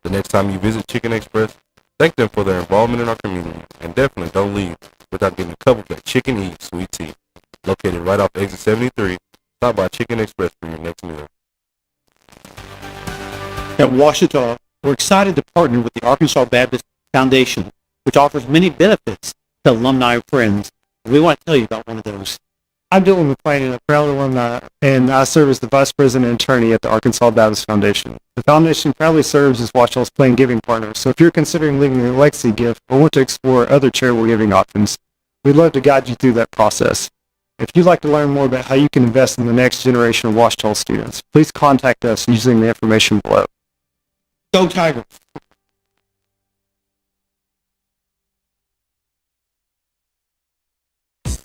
The next time you visit Chicken Express, thank them for their involvement in our community, and definitely don't leave without getting a cup of that Chicken E sweet tea. Located right off exit 73, stop by Chicken Express for your next meal. At Ouachita, we're excited to partner with the Arkansas Baptist Foundation, which offers many benefits to alumni and friends. We want to tell you about one of those. I'm Dylan McClain, a proud alumni, and I serve as the Vice President and Attorney at the Arkansas Baptist Foundation. The foundation proudly serves as Ouachita's planned giving partner, so if you're considering leaving a legacy gift or want to explore other charitable giving options, we'd love to guide you through that process. If you'd like to learn more about how you can invest in the next generation of Ouachita students, please contact us using the information below. Go Tigers!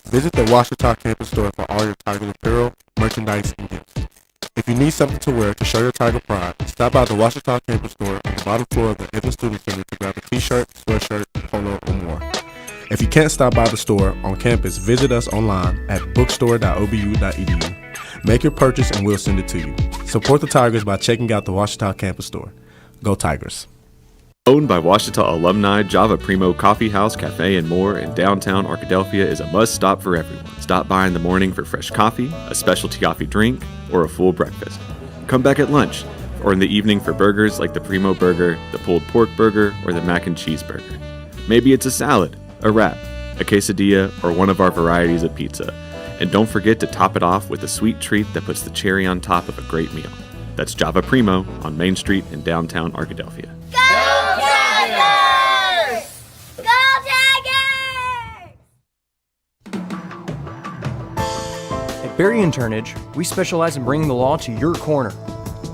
Visit the Ouachita campus store for all your Tiger apparel, merchandise, and gifts. If you need something to wear to show your Tiger pride, stop by the Ouachita campus store on the bottom floor of the Evans Student Center to grab a t-shirt, sweatshirt, polo, or more. If you can't stop by the store on campus, visit us online at bookstore.obu.edu. Make your purchase and we'll send it to you. Support the Tigers by checking out the Ouachita campus store. Go Tigers! Owned by Ouachita alumni, Java Primo Coffee House, Cafe, and more in downtown Arkadelphia is a must-stop for everyone. Stop by in the morning for fresh coffee, a specialty coffee drink, or a full breakfast. Come back at lunch, or in the evening for burgers like the Primo Burger, the pulled pork burger, or the mac and cheese burger. Maybe it's a salad, a wrap, a quesadilla, or one of our varieties of pizza. And don't forget to top it off with a sweet treat that puts the cherry on top of a great meal. That's Java Primo on Main Street in downtown Arkadelphia. At Berry and Turnage, we specialize in bringing the law to your corner.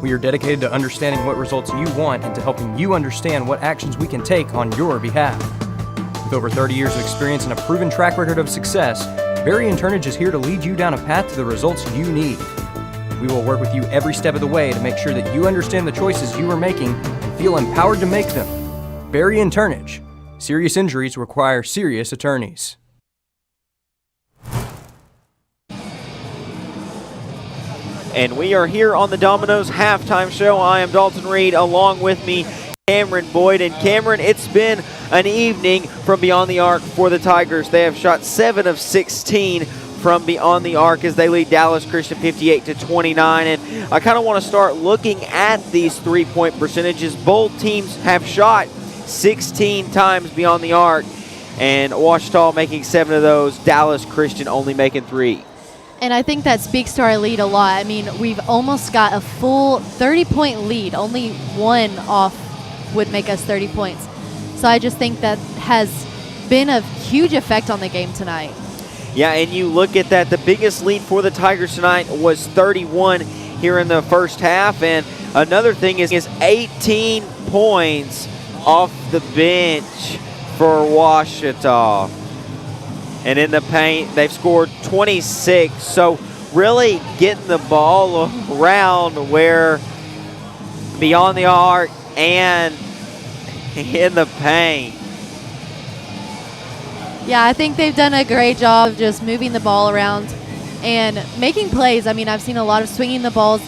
We are dedicated to understanding what results you want and to helping you understand what actions we can take on your behalf. With over 30 years of experience and a proven track record of success, Berry and Turnage is here to lead you down a path to the results you need. We will work with you every step of the way to make sure that you understand the choices you are making and feel empowered to make them. Berry and Turnage. Serious injuries require serious attorneys. And we are here on the Domino's halftime show. I am Dalton Reed, along with me, Cameron Boyd. And Cameron, it's been an evening from beyond the arc for the Tigers. They have shot 7 of 16 from beyond the arc as they lead Dallas Christian 58-29. And I kind of want to start looking at these three-point percentages. Both teams have shot 16 times beyond the arc, and Ouachita making 7 of those, Dallas Christian only making 3. And I think that speaks to our lead a lot. I mean, we've almost got a full 30-point lead. Only one off would make us 30 points. So I just think that has been a huge effect on the game tonight. Yeah, and you look at that, the biggest lead for the Tigers tonight was 31 here in the first half. And another thing is 18 points off the bench for Ouachita. And in the paint, they've scored 26. So really getting the ball around where beyond the arc and in the paint. Yeah, I think they've done a great job of just moving the ball around and making plays. I mean, I've seen a lot of swinging the ball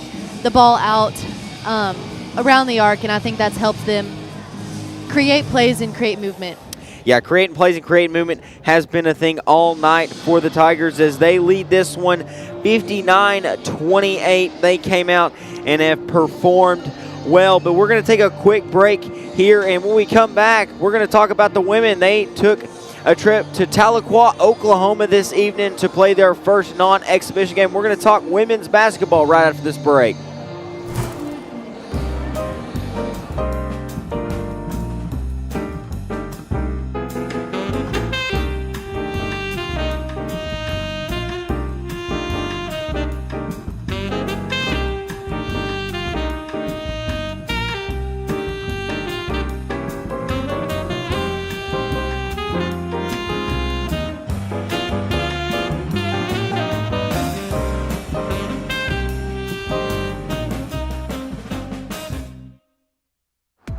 out around the arc, and I think that's helped them create plays and create movement. Yeah, creating plays and creating movement has been a thing all night for the Tigers as they lead this one 59-28. They came out and have performed well, but we're going to take a quick break here, and when we come back, we're going to talk about the women. They took a trip to Tahlequah, Oklahoma this evening to play their first non-exhibition game. We're going to talk women's basketball right after this break.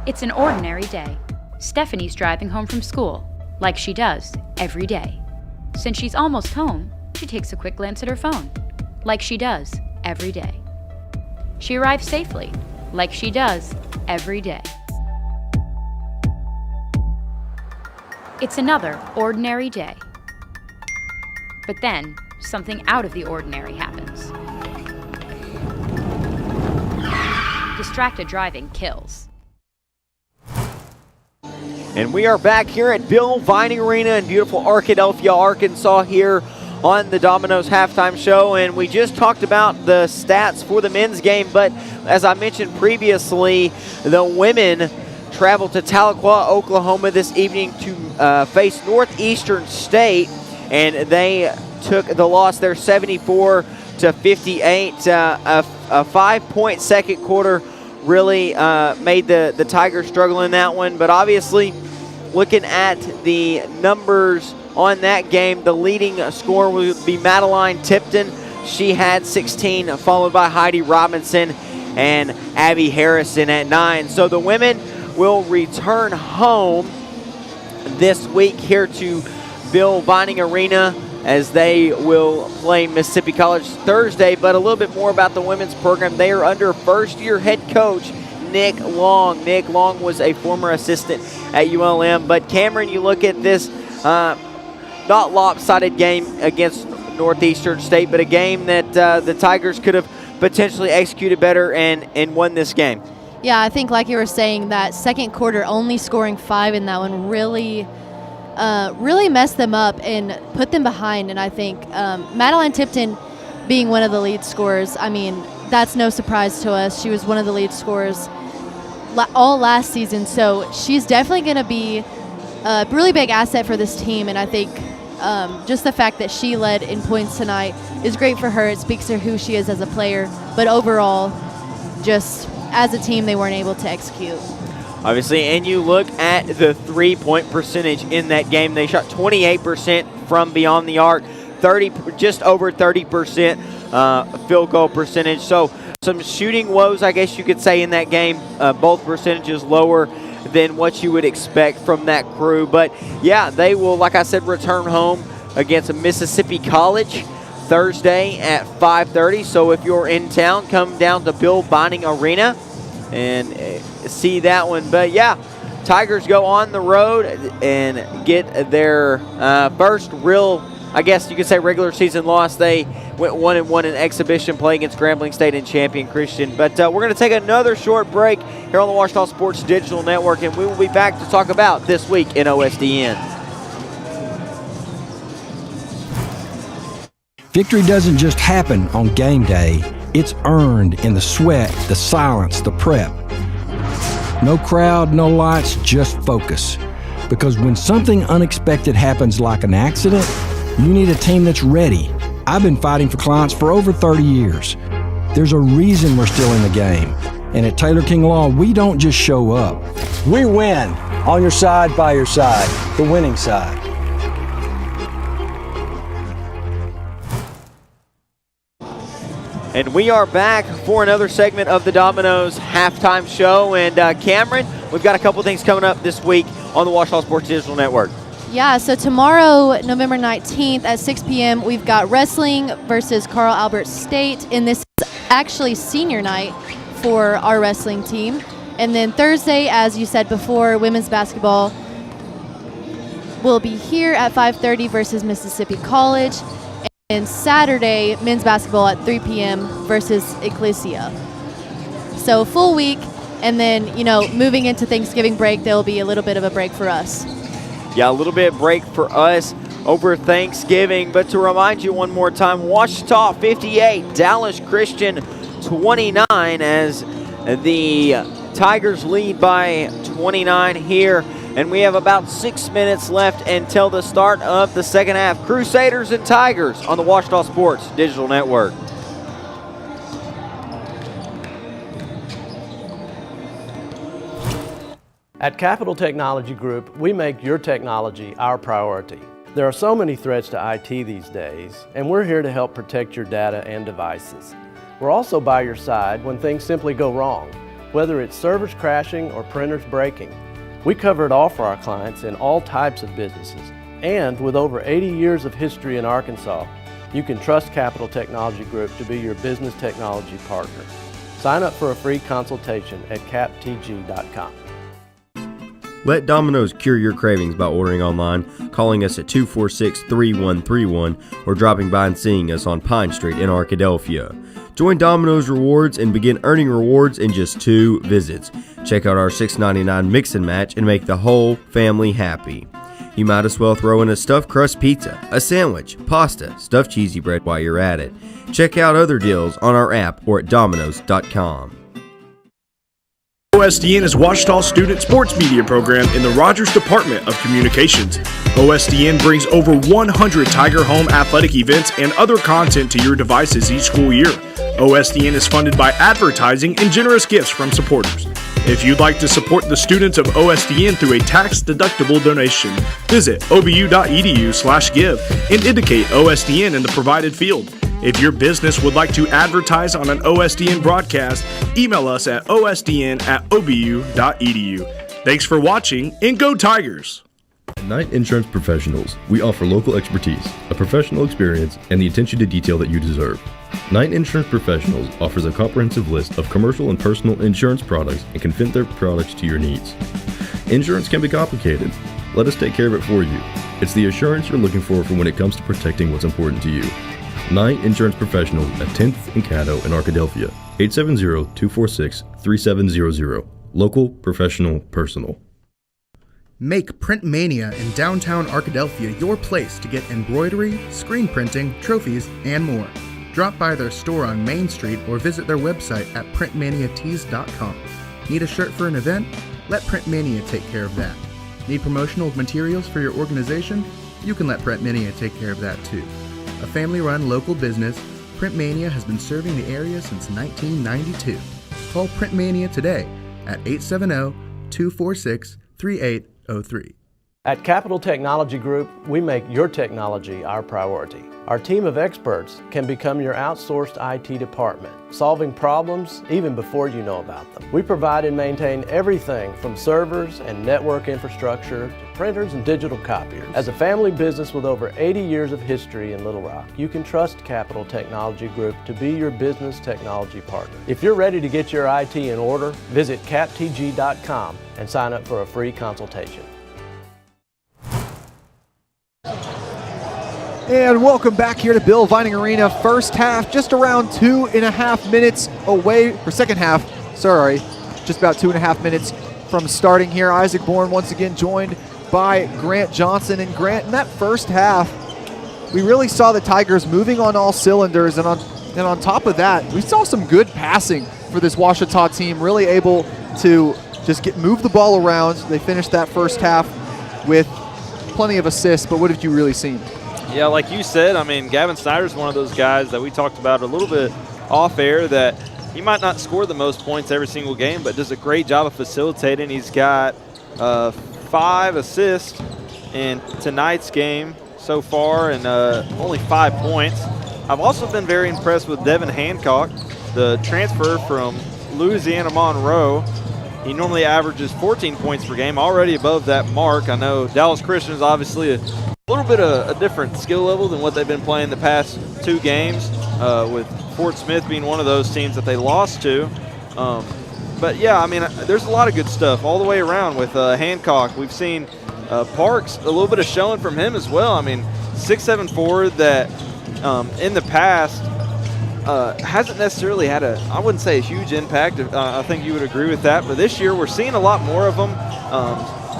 It's an ordinary day. Stephanie's driving home from school, like she does every day. Since she's almost home, she takes a quick glance at her phone, like she does every day. She arrives safely, like she does every day. It's another ordinary day. But then, something out of the ordinary happens. Distracted driving kills. And we are back here at Bill Vining Arena in beautiful Arkadelphia, Arkansas, here on the Domino's halftime show. And we just talked about the stats for the men's game, but as I mentioned previously, the women traveled to Tahlequah, Oklahoma this evening to face Northeastern State, and they took the loss there 74-58. A 5-point second quarter really made the Tigers struggle in that one. But obviously, looking at the numbers on that game, the leading scorer would be Madeline Tipton. She had 16, followed by Heidi Robinson and Abby Harrison at 9. So the women will return home this week here to Bill Vining Arena as they will play Mississippi College Thursday. But a little bit more about the women's program. They are under first-year head coach Nick Long. Nick Long was a former assistant at ULM. But Cameron, you look at this not lopsided game against Northeastern State, but a game that the Tigers could have potentially executed better and won this game. Yeah, I think like you were saying, that second quarter only scoring 5 in that one really messed them up and put them behind. And I think Madeline Tipton being one of the lead scorers, I mean, that's no surprise to us. She was one of the lead scorers all last season, so she's definitely going to be a really big asset for this team. And I think just the fact that she led in points tonight is great for her. It speaks to who she is as a player. But overall, just as a team, they weren't able to execute. Obviously, and you look at the three-point percentage in that game. They shot 28% from beyond the arc, just over 30% field goal percentage. So some shooting woes, I guess you could say, in that game. Both percentages lower than what you would expect from that crew. But, yeah, they will, like I said, return home against Mississippi College Thursday at 5:30. So if you're in town, come down to Bill Vining Arena and see that one. But, yeah, Tigers go on the road and get their first real, I guess you could say, regular season loss. They went 1-1 in exhibition play against Grambling State and Champion Christian. But we're going to take another short break here on the Ouachita Sports Digital Network, and we will be back to talk about this week in OSDN. Victory doesn't just happen on game day. It's earned in the sweat, the silence, the prep. No crowd, no lights, just focus. Because when something unexpected happens like an accident, you need a team that's ready. I've been fighting for clients for over 30 years. There's a reason we're still in the game. And at Taylor King Law, we don't just show up. We win. On your side, by your side. The winning side. And we are back for another segment of the Domino's halftime show. And Cameron, we've got a couple things coming up this week on the Ouachita Sports Digital Network. Yeah, so tomorrow, November 19th at 6 p.m., we've got wrestling versus Carl Albert State. And this is actually senior night for our wrestling team. And then Thursday, as you said before, women's basketball will be here at 5:30 versus Mississippi College. And Saturday, men's basketball at 3 p.m. versus Ecclesia. So full week, and then, moving into Thanksgiving break, there will be a little bit of a break for us. Yeah, a little bit of break for us over Thanksgiving. But to remind you one more time, Ouachita 58, Dallas Christian 29, as the Tigers lead by 29 here. And we have about 6 minutes left until the start of the second half. Crusaders and Tigers on the Ouachita Sports Digital Network. At Capital Technology Group, we make your technology our priority. There are so many threats to IT these days, and we're here to help protect your data and devices. We're also by your side when things simply go wrong, whether it's servers crashing or printers breaking. We cover it all for our clients in all types of businesses. And with over 80 years of history in Arkansas, you can trust Capital Technology Group to be your business technology partner. Sign up for a free consultation at captg.com. Let Domino's cure your cravings by ordering online, calling us at 246-3131, or dropping by and seeing us on Pine Street in Arkadelphia. Join Domino's Rewards and begin earning rewards in just 2 visits. Check out our $6.99 mix and match and make the whole family happy. You might as well throw in a stuffed crust pizza, a sandwich, pasta, stuffed cheesy bread while you're at it. Check out other deals on our app or at Domino's.com. OSDN is Ouachita's student sports media program in the Rogers Department of Communications. OSDN brings over 100 Tiger Home athletic events and other content to your devices each school year. OSDN is funded by advertising and generous gifts from supporters. If you'd like to support the students of OSDN through a tax-deductible donation, visit obu.edu/give and indicate OSDN in the provided field. If your business would like to advertise on an OSDN broadcast, email us at osdn@obu.edu. Thanks for watching, and go Tigers! At Knight Insurance Professionals, we offer local expertise, a professional experience, and the attention to detail that you deserve. Knight Insurance Professionals offers a comprehensive list of commercial and personal insurance products and can fit their products to your needs. Insurance can be complicated. Let us take care of it for you. It's the assurance you're looking for when it comes to protecting what's important to you. Knight Insurance Professionals at 10th and Caddo in Arkadelphia, 870-246-3700. Local, professional, personal. Make Print Mania in downtown Arkadelphia your place to get embroidery, screen printing, trophies, and more. Drop by their store on Main Street or visit their website at printmaniatees.com. Need a shirt for an event? Let Print Mania take care of that. Need promotional materials for your organization? You can let Print Mania take care of that too. A family-run local business, Print Mania has been serving the area since 1992. Call Print Mania today at 870-246-3803. At Capital Technology Group, we make your technology our priority. Our team of experts can become your outsourced IT department, solving problems even before you know about them. We provide and maintain everything from servers and network infrastructure to printers and digital copiers. As a family business with over 80 years of history in Little Rock, you can trust Capital Technology Group to be your business technology partner. If you're ready to get your IT in order, visit captg.com and sign up for a free consultation. And welcome back here to Bill Vining Arena. First half, just around 2.5 minutes away, or second half, sorry, just about 2.5 minutes from starting here. Isaac Bourne once again joined by Grant Johnson. And Grant, in that first half, we really saw the Tigers moving on all cylinders. And on top of that, we saw some good passing for this Ouachita team, really able to just move the ball around. They finished that first half with plenty of assists, but what have you really seen? Yeah, like you said, I mean, Gavin Snyder's one of those guys that we talked about a little bit off air that he might not score the most points every single game, but does a great job of facilitating. He's got 5 assists in tonight's game so far and only 5 points. I've also been very impressed with Devin Hancock, the transfer from Louisiana Monroe. He normally averages 14 points per game, already above that mark. I know Dallas Christian is obviously a little bit of a different skill level than what they've been playing the past 2 games, with Fort Smith being one of those teams that they lost to. But yeah, I mean, there's a lot of good stuff all the way around with Hancock. We've seen Parks, a little bit of showing from him as well. I mean, 6'7" forward that in the past hasn't necessarily had I wouldn't say a huge impact. I think you would agree with that. But this year we're seeing a lot more of them.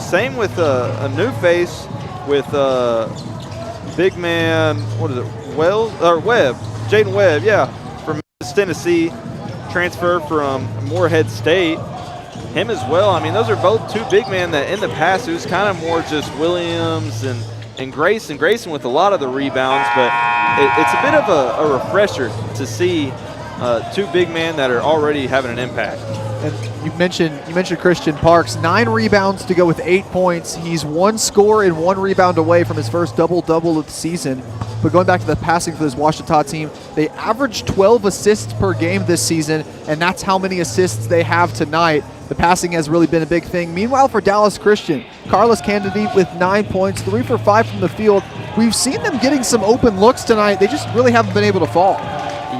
Same with a new face with big man, what is it, Webb, Jaden Webb, yeah, from Tennessee, transfer from Morehead State. Him as well. I mean, those are both two big men that in the past it was kind of more just Williams and Grayson. Grayson with a lot of the rebounds, but it's a bit of a refresher to see two big men that are already having an impact. And you mentioned Christian Parks, 9 rebounds to go with 8 points. He's 1 score and 1 rebound away from his first double-double of the season. But going back to the passing for this Ouachita team, they averaged 12 assists per game this season, and that's how many assists they have tonight. The passing has really been a big thing. Meanwhile, for Dallas Christian, Carlos Kennedy with 9 points, 3 for 5 from the field. We've seen them getting some open looks tonight. They just really haven't been able to fall.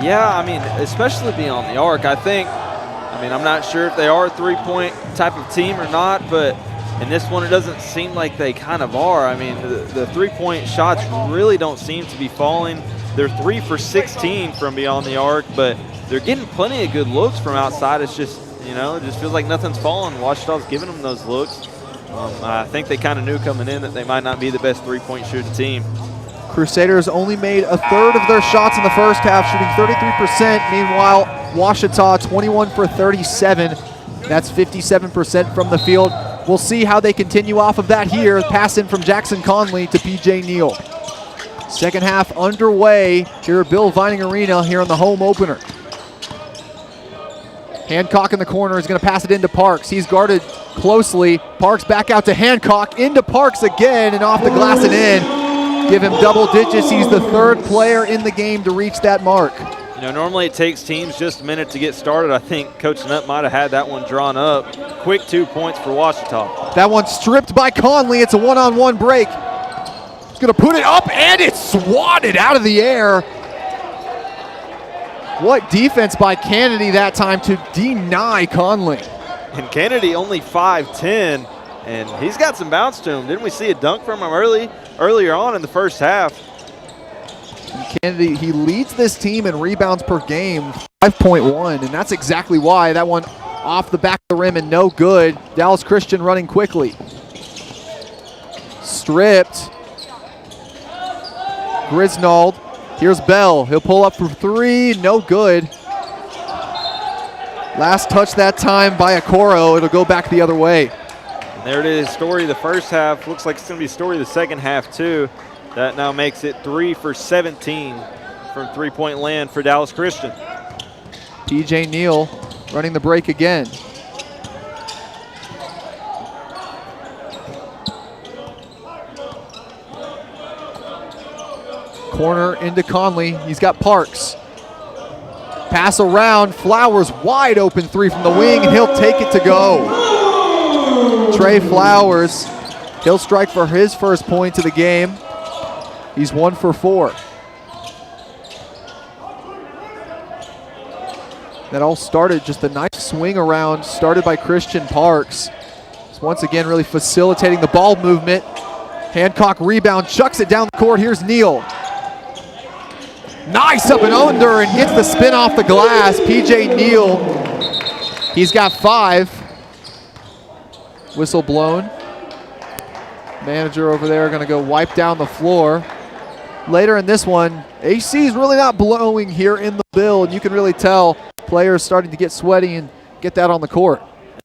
Yeah, I mean, especially beyond the arc. I mean, I'm not sure if they are a three-point type of team or not, but in this one it doesn't seem like they kind of are. I mean, the three-point shots really don't seem to be falling. They're 3 for 16 from beyond the arc, but they're getting plenty of good looks from outside. It's just, you know, it just feels like nothing's falling. Ouachita's giving them those looks. I think they kind of knew coming in that they might not be the best three-point shooting team. Crusaders only made a third of their shots in the first half, shooting 33%. Meanwhile, Ouachita 21 for 37. That's 57% from the field. We'll see how they continue off of that here. Pass in from Jackson Conley to P.J. Neal. Second half underway here at Bill Vining Arena here on the home opener. Hancock in the corner is going to pass it into Parks. He's guarded closely. Parks back out to Hancock, into Parks again, and off the glass and in. Give him double digits. He's the third player in the game to reach that mark. You know, normally it takes teams just a minute to get started. I think Coach Nutt might have had that one drawn up. Quick 2 points for Ouachita. That one stripped by Conley. It's a one-on-one break. He's going to put it up, and it's swatted out of the air. What defense by Kennedy that time to deny Conley. And Kennedy only 5'10", and he's got some bounce to him. Didn't we see a dunk from him earlier on in the first half? Kennedy, he leads this team in rebounds per game, 5.1, and that's exactly why. That one off the back of the rim and no good. Dallas Christian running quickly. Stripped. Grisnold. Here's Bell. He'll pull up for 3. No good. Last touch that time by Okoro. It'll go back the other way. And there it is. Story of the first half. Looks like it's going to be a story of the second half, too. That now makes it 3 for 17 from three-point land for Dallas Christian. P.J. Neal running the break again. Corner into Conley. He's got Parks. Pass around. Flowers wide open 3 from the wing, and he'll take it to go. Trey Flowers, he'll strike for his first point of the game. He's 1 for 4. That all started just a nice swing around, started by Christian Parks. He's once again really facilitating the ball movement. Hancock rebound, chucks it down the court. Here's Neal. Nice up and under, and gets the spin off the glass. P.J. Neal, he's got 5. Whistle blown. Manager over there going to go wipe down the floor. Later in this one, AC is really not blowing here in the Bill, and you can really tell players starting to get sweaty and get that on the court.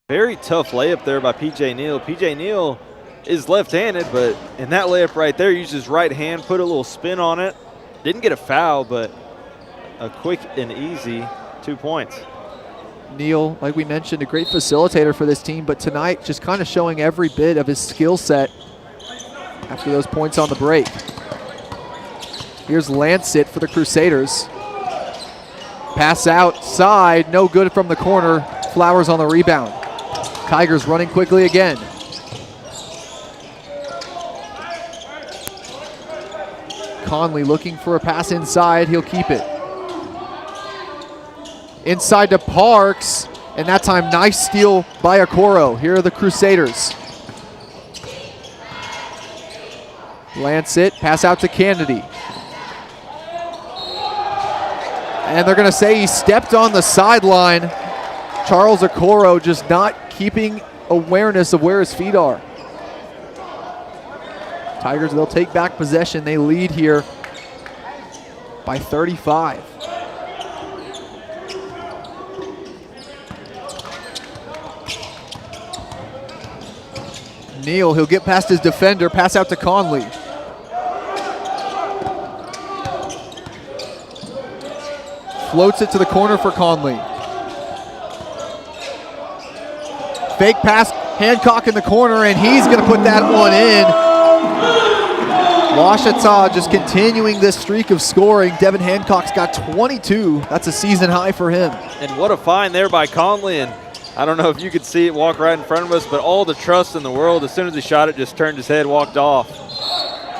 Very tough layup there by P.J. Neal. P.J. Neal is left-handed, but in that layup right there, used his right hand, put a little spin on it. Didn't get a foul, but a quick and easy 2 points. Neal, like we mentioned, a great facilitator for this team, but tonight just kind of showing every bit of his skill set after those points on the break. Here's Lancet for the Crusaders. Pass outside, no good from the corner. Flowers on the rebound. Tigers running quickly again. Conley looking for a pass inside. He'll keep it. Inside to Parks. And that time, nice steal by Okoro. Here are the Crusaders. Lancet, pass out to Kennedy. And they're going to say he stepped on the sideline. Charles Okoro just not keeping awareness of where his feet are. Tigers, they'll take back possession. They lead here by 35. Neal, he'll get past his defender, pass out to Conley. Floats it to the corner for Conley. Fake pass, Hancock in the corner, and he's going to put that one in. Ouachita just continuing this streak of scoring. Devin Hancock's got 22. That's a season high for him. And what a find there by Conley. And I don't know if you could see it walk right in front of us, but all the trust in the world. As soon as he shot it, just turned his head, walked off.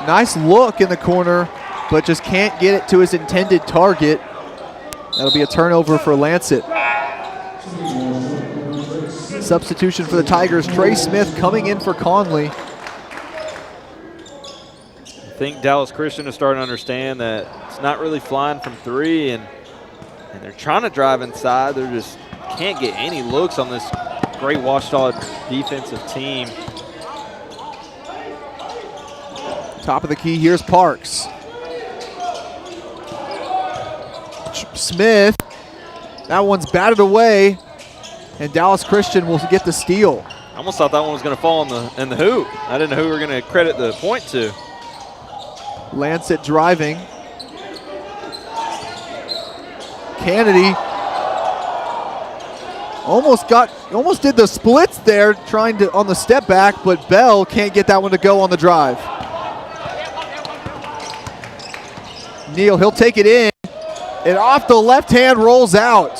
Nice look in the corner, but just can't get it to his intended target. That'll be a turnover for Lancet. Substitution for the Tigers, Trey Smith coming in for Conley. I think Dallas Christian is starting to understand that it's not really flying from three, and they're trying to drive inside. They're just can't get any looks on this great Ouachita defensive team. Top of the key, here's Parks. Smith, that one's batted away, and Dallas Christian will get the steal. I almost thought that one was going to fall in the hoop. I didn't know who we were going to credit the point to. Lancet driving. Kennedy almost did the splits there, trying to on the step back, but Bell can't get that one to go on the drive. Neal, he'll take it in. And off the left hand rolls out.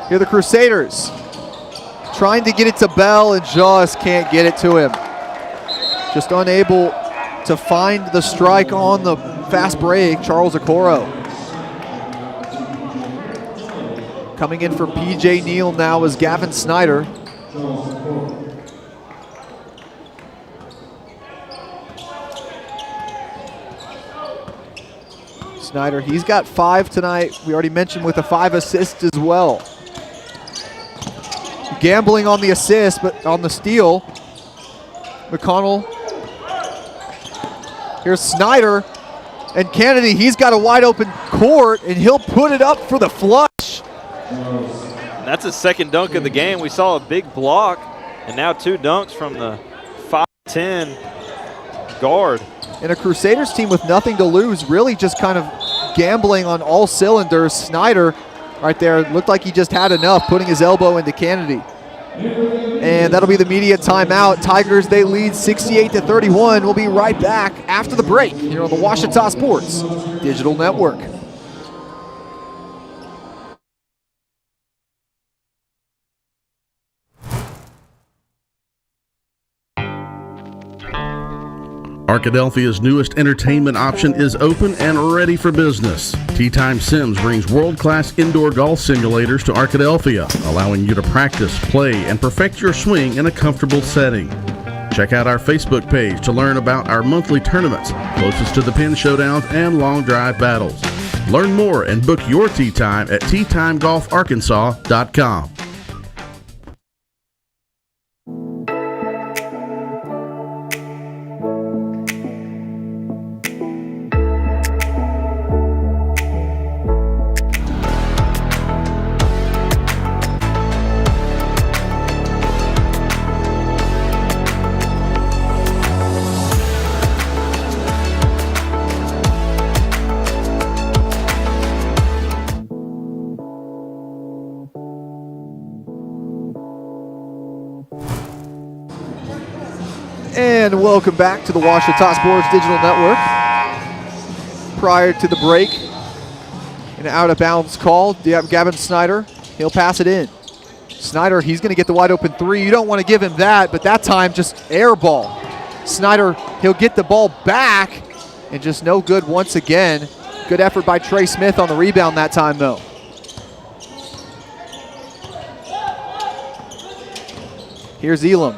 Here are the Crusaders trying to get it to Bell and just can't get it to him. Just unable to find the strike on the fast break, Charles Okoro. Coming in for PJ Neal now is Gavin Snyder. Snyder, he's got 5 tonight. We already mentioned with the 5 assists as well. Gambling on the assist, but on the steal. McConnell. Here's Snyder. And Kennedy, he's got a wide open court, and he'll put it up for the flush. And that's his second dunk of the game. We saw a big block, and now 2 dunks from the 5'10" guard. And a Crusaders team with nothing to lose, really just kind of gambling on all cylinders. Snyder right there looked like he just had enough, putting his elbow into Kennedy. And that'll be the media timeout. Tigers, they lead 68-31. We'll be right back after the break here on the Ouachita Sports Digital Network. Arkadelphia's newest entertainment option is open and ready for business. Tee Time Sims brings world-class indoor golf simulators to Arkadelphia, allowing you to practice, play, and perfect your swing in a comfortable setting. Check out our Facebook page to learn about our monthly tournaments, closest to the pin showdowns and long drive battles. Learn more and book your tee time at teatimegolfarkansas.com. And welcome back to the Ouachita Sports Digital Network. Prior to the break, an out-of-bounds call. Gavin Snyder, he'll pass it in. Snyder, he's going to get the wide-open 3. You don't want to give him that, but that time just air ball. Snyder, he'll get the ball back, and just no good once again. Good effort by Trey Smith on the rebound that time, though. Here's Elam.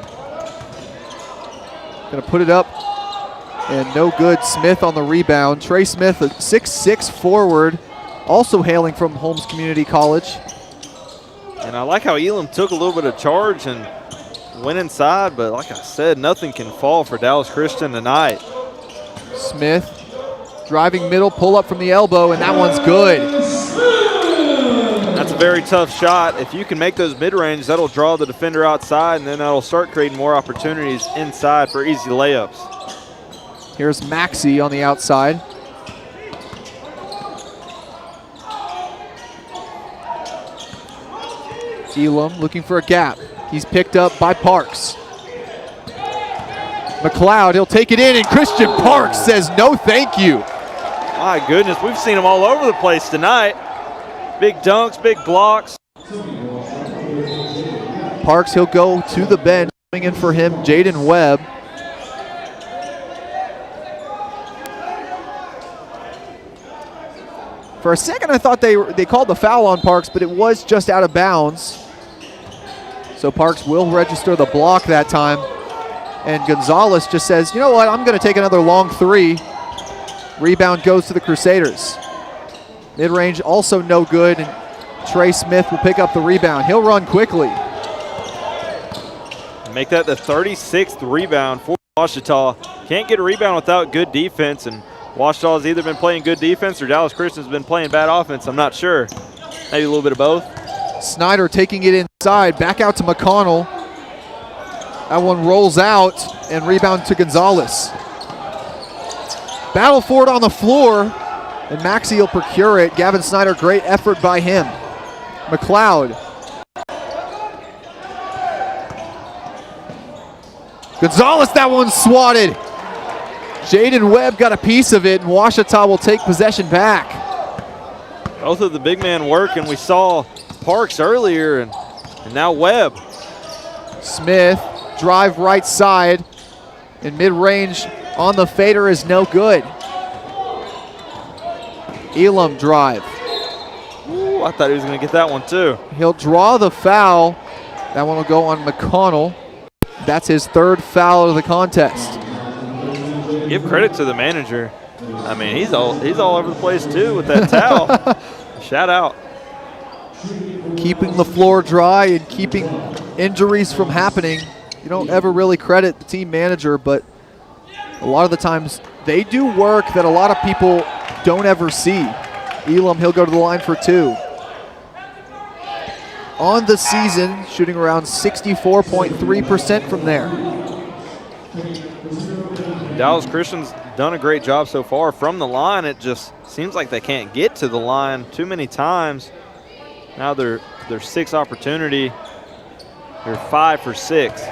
Gonna put it up, and no good. Smith on the rebound. Trey Smith, a 6'6" forward, also hailing from Holmes Community College. And I like how Elam took a little bit of charge and went inside, but like I said, nothing can fall for Dallas Christian tonight. Smith driving middle, pull up from the elbow, and that one's good. That's a very tough shot. If you can make those mid-range, that'll draw the defender outside, and then that'll start creating more opportunities inside for easy layups. Here's Maxey on the outside. Elam looking for a gap. He's picked up by Parks. McLeod, he'll take it in, and Christian Parks says no thank you. My goodness, we've seen him all over the place tonight. Big dunks, big blocks. Parks, he'll go to the bench. Coming in for him, Jaden Webb. For a second, I thought they called the foul on Parks, but it was just out of bounds. So Parks will register the block that time. And Gonzalez just says, you know what, I'm going to take another long three. Rebound goes to the Crusaders. Mid-range also no good, and Trey Smith will pick up the rebound. He'll run quickly. Make that the 36th rebound for Ouachita. Can't get a rebound without good defense, and Ouachita has either been playing good defense or Dallas Christian's been playing bad offense. I'm not sure. Maybe a little bit of both. Snyder taking it inside, back out to McConnell. That one rolls out, and rebound to Gonzalez. Battle for it on the floor, and Maxey will procure it. Gavin Snyder, great effort by him. McLeod. Gonzalez, that one swatted. Jaden Webb got a piece of it, and Ouachita will take possession back. Both of the big men work, and we saw Parks earlier, and now Webb. Smith, drive right side, and mid-range on the fader is no good. Elam drive. Ooh, I thought he was going to get that one too. He'll draw the foul. That one will go on McConnell. That's his third foul of the contest. Give credit to the manager. I mean, he's all over the place too with that towel. Shout out. Keeping the floor dry and keeping injuries from happening. You don't ever really credit the team manager, but a lot of the times they do work that a lot of people don't ever see. Elam, he'll go to the line for two. On the season, shooting around 64.3% from there. Dallas Christian's done a great job so far from the line. It just seems like they can't get to the line too many times. Now their sixth opportunity, they're 5 for 6.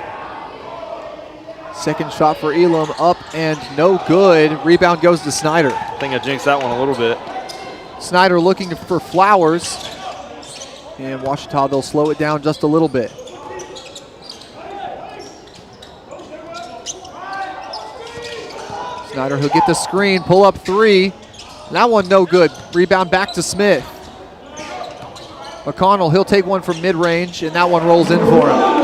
Second shot for Elam, up and no good. Rebound goes to Snyder. I think I jinxed that one a little bit. Snyder looking for Flowers. And Ouachita, they'll slow it down just a little bit. Snyder, he'll get the screen, pull up three. That one no good. Rebound back to Smith. McConnell, he'll take one from mid-range, and that one rolls in for him.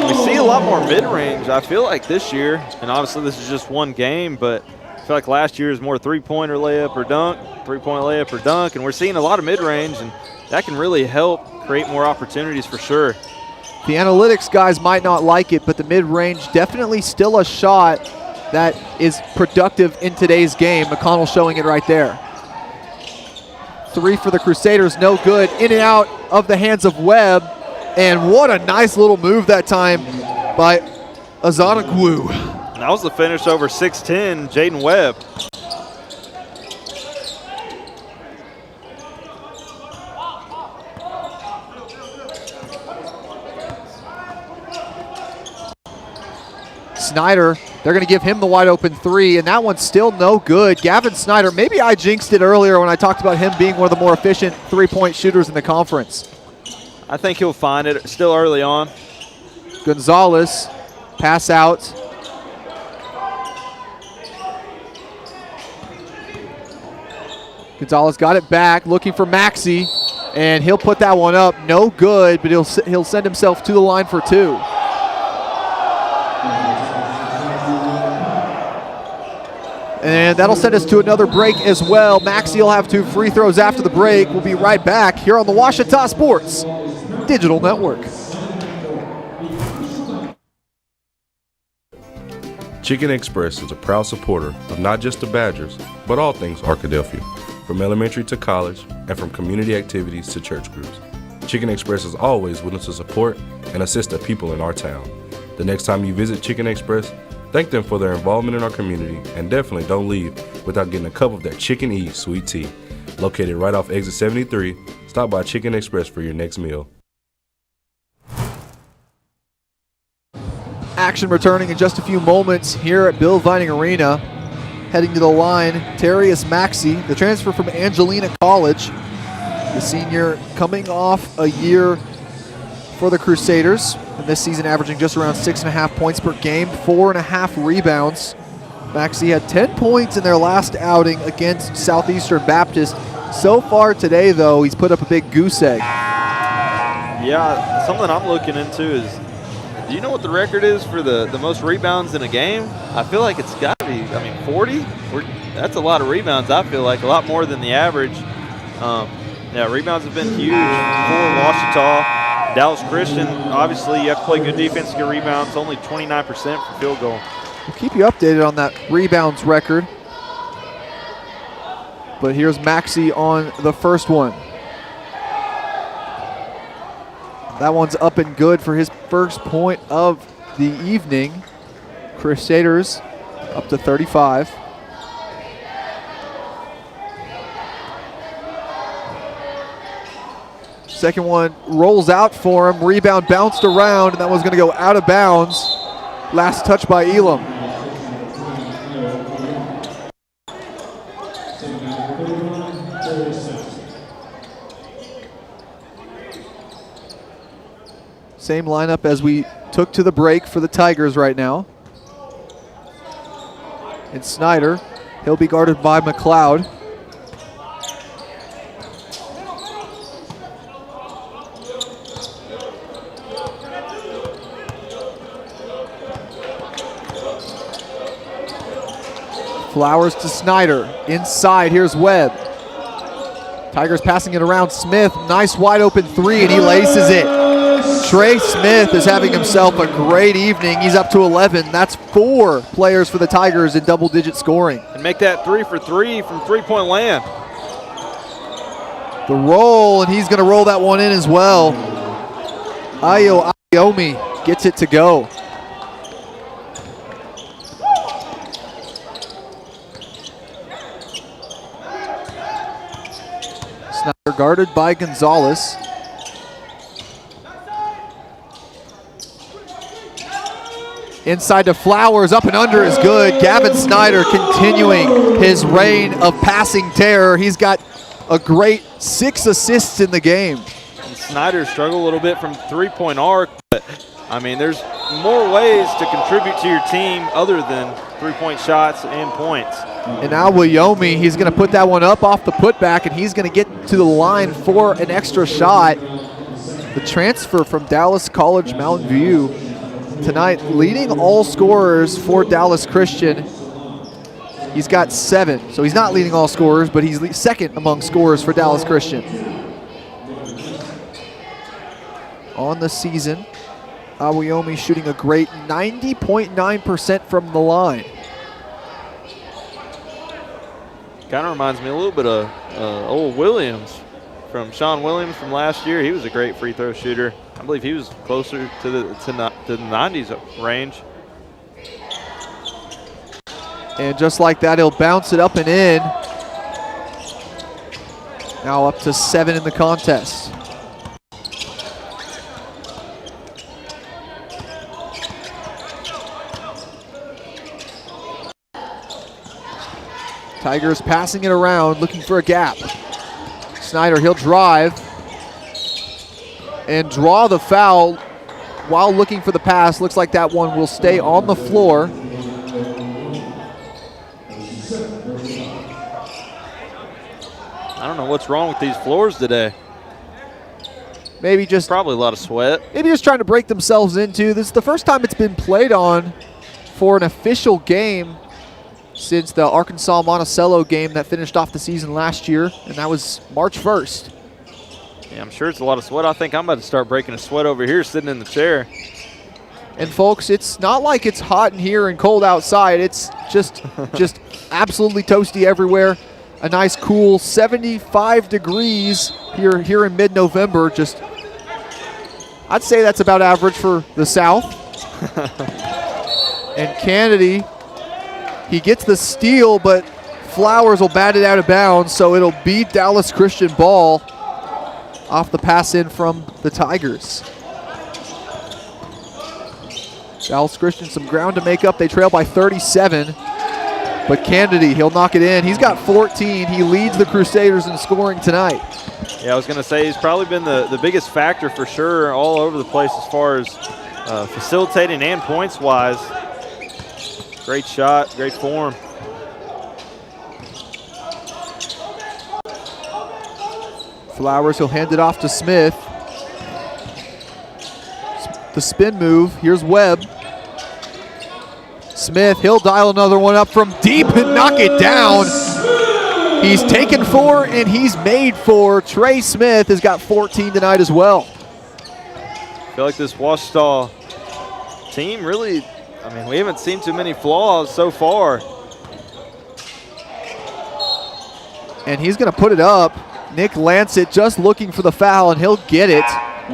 We see a lot more mid-range, I feel like, this year. And obviously this is just one game, but I feel like last year is more three-pointer layup or dunk, three-point layup or dunk, and we're seeing a lot of mid-range, and that can really help create more opportunities for sure. The analytics guys might not like it, but the mid-range definitely still a shot that is productive in today's game. McConnell showing it right there. Three for the Crusaders, no good. In and out of the hands of Webb. And what a nice little move that time by Azanakwu. That was the finish over 6'10", Jaden Webb. Snyder, they're going to give him the wide open three, and that one's still no good. Gavin Snyder, maybe I jinxed it earlier when I talked about him being one of the more efficient three-point shooters in the conference. I think he'll find it still early on. Gonzalez, pass out. Gonzalez got it back, looking for Maxey. And he'll put that one up. No good, but he'll send himself to the line for 2. And that'll send us to another break as well. Maxey will have 2 free throws after the break. We'll be right back here on the Ouachita Sports Digital Network. Chicken Express is a proud supporter of not just the Badgers, but all things Arkadelphia, from elementary to college and from community activities to church groups. Chicken Express is always willing to support and assist the people in our town. The next time you visit Chicken Express, thank them for their involvement in our community, and definitely don't leave without getting a cup of that Chicken E sweet tea. Located right off exit 73, stop by Chicken Express for your next meal. Action returning in just a few moments here at Bill Vining Arena. Heading to the line, Terrius Maxey, the transfer from Angelina College. The senior coming off a year for the Crusaders, and this season averaging just around 6.5 points per game, 4.5 rebounds. Maxey had 10 points in their last outing against Southeastern Baptist. So far today, though, he's put up a big goose egg. Yeah, something I'm looking into is, do you know what the record is for the most rebounds in a game? I feel like it's got to be, 40? That's a lot of rebounds, I feel like, a lot more than the average. Yeah, rebounds have been huge for Ouachita. Dallas Christian, obviously, you have to play good defense to get rebounds, only 29% for field goal. We'll keep you updated on that rebounds record. But here's Maxey on the first one. That one's up and good for his first point of the evening. Crusaders up to 35. Second one rolls out for him. Rebound bounced around, and that one's going to go out of bounds. Last touch by Elam. Same lineup as we took to the break for the Tigers right now. And Snyder, he'll be guarded by McLeod. Flowers to Snyder. Inside, here's Webb. Tigers passing it around. Smith, nice wide open 3, and he laces it. Trey Smith is having himself a great evening. He's up to 11. That's 4 players for the Tigers in double-digit scoring. And make that 3 for 3 from three-point land. The roll, and he's going to roll that one in as well. Ayo Ayomi gets it to go. Snyder guarded by Gonzalez. Inside to Flowers, up and under is good. Gavin Snyder continuing his reign of passing terror. He's got a great 6 assists in the game. And Snyder struggled a little bit from three-point arc, but there's more ways to contribute to your team other than three-point shots and points. And now Williami, he's going to put that one up off the putback, and he's going to get to the line for an extra shot. The transfer from Dallas College Mountain View tonight, leading all scorers for Dallas Christian. He's got 7, so he's not leading all scorers, but he's second among scorers for Dallas Christian. On the season, Awiyomi shooting a great 90.9% from the line. Kind of reminds me a little bit of old Williams, from Sean Williams from last year. He was a great free throw shooter. I believe he was closer to the 90s range. And just like that, he'll bounce it up and in. Now up to 7 in the contest. Tigers passing it around, looking for a gap. Snyder, he'll drive and draw the foul while looking for the pass. Looks like that one will stay on the floor. I don't know what's wrong with these floors today. maybe just probably a lot of sweat. Maybe just trying to break themselves into. This is the first time it's been played on for an official game since the Arkansas-Monticello game that finished off the season last year, and that was March 1st. Yeah, I'm sure it's a lot of sweat. I think I'm about to start breaking a sweat over here sitting in the chair. And folks, it's not like it's hot in here and cold outside. It's just absolutely toasty everywhere. A nice cool 75 degrees here in mid-November. Just, I'd say that's about average for the South. And Kennedy, he gets the steal, but Flowers will bat it out of bounds, so it'll be Dallas Christian ball off the pass in from the Tigers. Dallas Christian, some ground to make up. They trail by 37. But Kennedy, he'll knock it in. He's got 14. He leads the Crusaders in scoring tonight. Yeah, I was going to say he's probably been the biggest factor for sure all over the place as far as facilitating and points-wise. Great shot, great form. Flowers, he'll hand it off to Smith. The spin move, here's Webb. Smith, he'll dial another one up from deep and knock it down. He's taken 4 and he's made 4. Trey Smith has got 14 tonight as well. I feel like this Ouachita team really, I mean, we haven't seen too many flaws so far. And he's gonna put it up. Nick Lancet just looking for the foul, and he'll get it.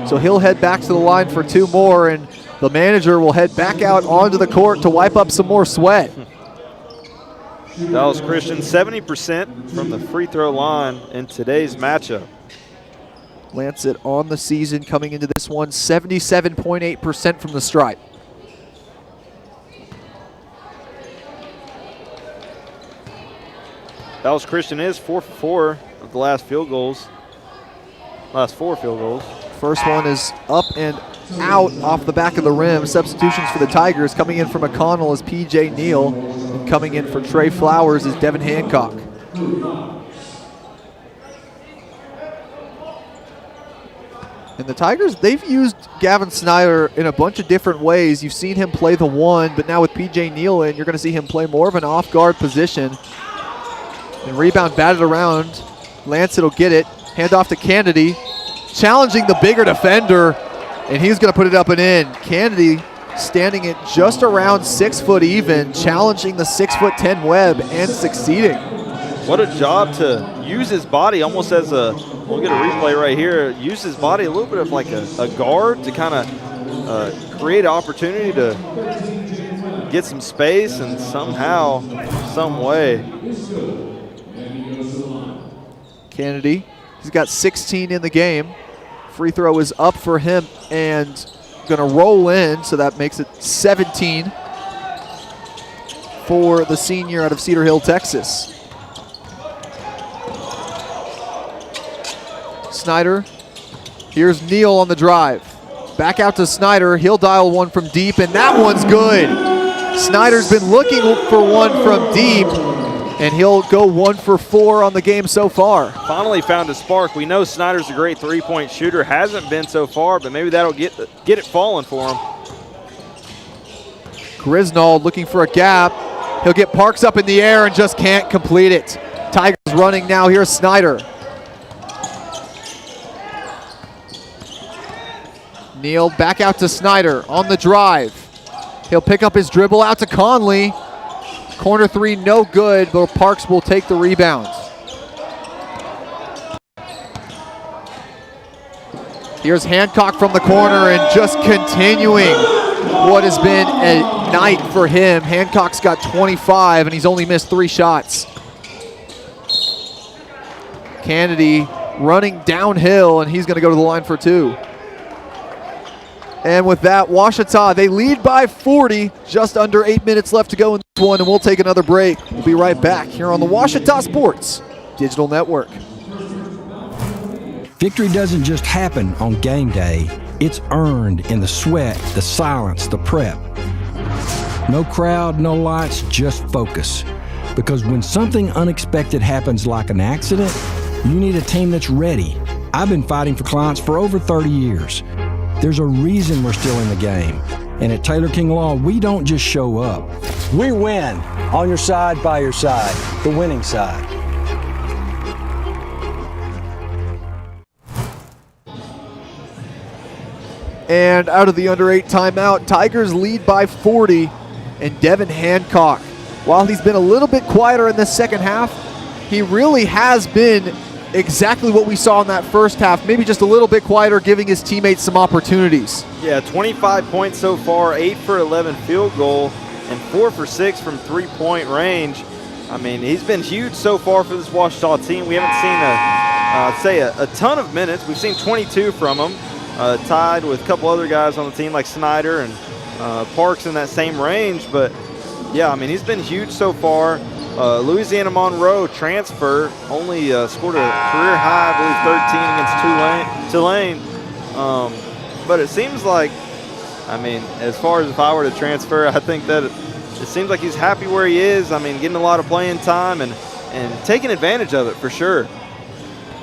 So he'll head back to the line for 2 more, and the manager will head back out onto the court to wipe up some more sweat. Dallas Christian 70% from the free throw line in today's matchup. Lancet on the season coming into this one, 77.8% from the stripe. Dallas Christian is 4 for 4 of the last 4 field goals. First one is up and out off the back of the rim. Substitutions for the Tigers. Coming in for McConnell is P.J. Neal. And coming in for Trey Flowers is Devin Hancock. And the Tigers, they've used Gavin Snyder in a bunch of different ways. You've seen him play the 1, but now with P.J. Neal in, you're going to see him play more of an off-guard position. And rebound batted around. Lancet will get it. Hand off to Kennedy. Challenging the bigger defender, and he's going to put it up and in. Kennedy standing at just around 6 foot even, challenging the 6'10" Webb and succeeding. What a job to use his body almost as a, we'll get a replay right here, use his body a little bit of like a guard to kind of create an opportunity to get some space, and somehow, some way. Kennedy, he's got 16 in the game. Free throw is up for him and going to roll in, so that makes it 17 for the senior out of Cedar Hill, Texas. Snyder, here's Neal on the drive. Back out to Snyder, he'll dial one from deep, and that one's good. Snyder's been looking for one from deep, and he'll go 1 for 4 on the game so far. Finally found a spark. We know Snyder's a great three-point shooter. Hasn't been so far, but maybe that'll get it falling for him. Grisnold looking for a gap. He'll get Parks up in the air and just can't complete it. Tigers running now. Here's Snyder. Neal back out to Snyder on the drive. He'll pick up his dribble out to Conley. Corner 3, no good, but Parks will take the rebound. Here's Hancock from the corner and just continuing what has been a night for him. Hancock's got 25 and he's only missed 3 shots. Kennedy running downhill, and he's going to go to the line for 2. And with that, Ouachita, they lead by 40. Just under 8 minutes left to go in this one, and we'll take another break. We'll be right back here on the Ouachita Sports Digital Network. Victory doesn't just happen on game day. It's earned in the sweat, the silence, the prep. No crowd, no lights, just focus. Because when something unexpected happens like an accident, you need a team that's ready. I've been fighting for clients for over 30 years. There's a reason we're still in the game. And at Taylor King Law, we don't just show up. We win. On your side, by your side. The winning side. And out of the under 8 timeout, Tigers lead by 40. And Devin Hancock, while he's been a little bit quieter in the second half, he really has been exactly what we saw in that first half, maybe just a little bit quieter, giving his teammates some opportunities. Yeah, 25 points so far, 8 for 11 field goal, and 4 for 6 from three-point range. I mean, he's been huge so far for this Ouachita team. We haven't seen a ton of minutes. We've seen 22 from him, tied with a couple other guys on the team like Snyder and Parks in that same range. But yeah, I mean, he's been huge so far. Louisiana Monroe transfer, only scored a career high, I believe 13 against Tulane. But it seems like, I mean, as far as if I were to transfer, I think that it seems like he's happy where he is. I mean, getting a lot of playing time and taking advantage of it for sure.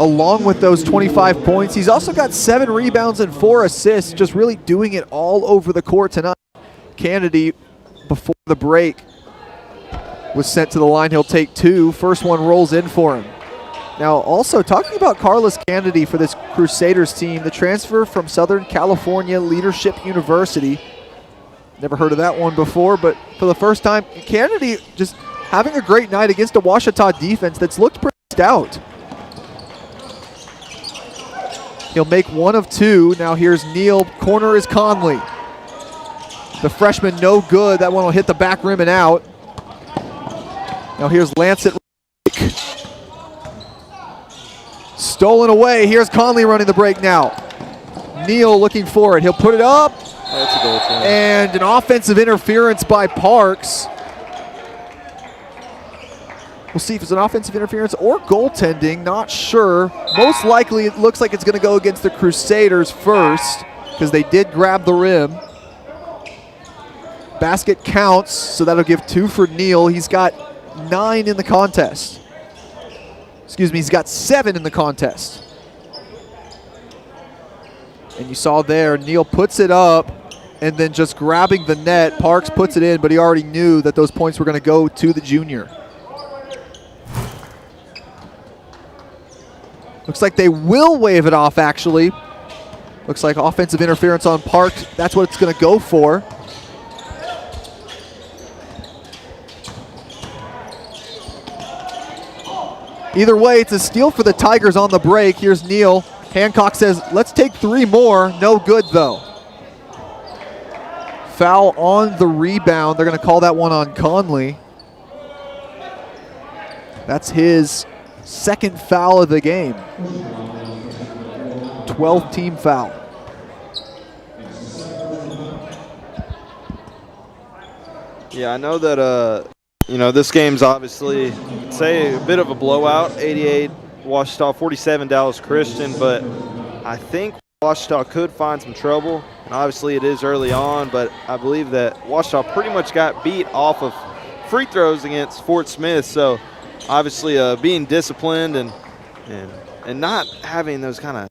Along with those 25 points, he's also got 7 rebounds and 4 assists, just really doing it all over the court tonight. Kennedy, before the break, was sent to the line. He'll take 2. First one rolls in for him. Now, also talking about Carlos Kennedy for this Crusaders team, the transfer from Southern California Leadership University. Never heard of that one before, but for the first time, Kennedy just having a great night against a Ouachita defense that's looked pretty stout. He'll make 1 of 2. Now here's Neal. Corner is Conley. The freshman no good. That one will hit the back rim and out. Now here's Lancet. Stolen away. Here's Conley running the break now. Neal looking for it. He'll put it up. That's a goal. And an offensive interference by Parks. We'll see if it's an offensive interference or goaltending. Not sure. Most likely it looks like it's going to go against the Crusaders first because they did grab the rim. Basket counts, so that'll give 2 for Neal. He's got 9 in the contest. Excuse me, he's got 7 in the contest. And you saw there, Neal puts it up and then just grabbing the net. Parks puts it in, but he already knew that those points were going to go to the junior. Looks like they will wave it off, actually. Looks like offensive interference on Parks. That's what it's going to go for. Either way, it's a steal for the Tigers on the break. Here's Neal. Hancock says, let's take 3 more. No good, though. Foul on the rebound. They're going to call that one on Conley. That's his 2nd foul of the game. 12th team foul. Yeah, I know that, this game's obviously, say, a bit of a blowout. 88 Ouachita, 47 Dallas Christian, but I think Ouachita could find some trouble. And obviously it is early on, but I believe that Ouachita pretty much got beat off of free throws against Fort Smith. So obviously being disciplined and not having those kind of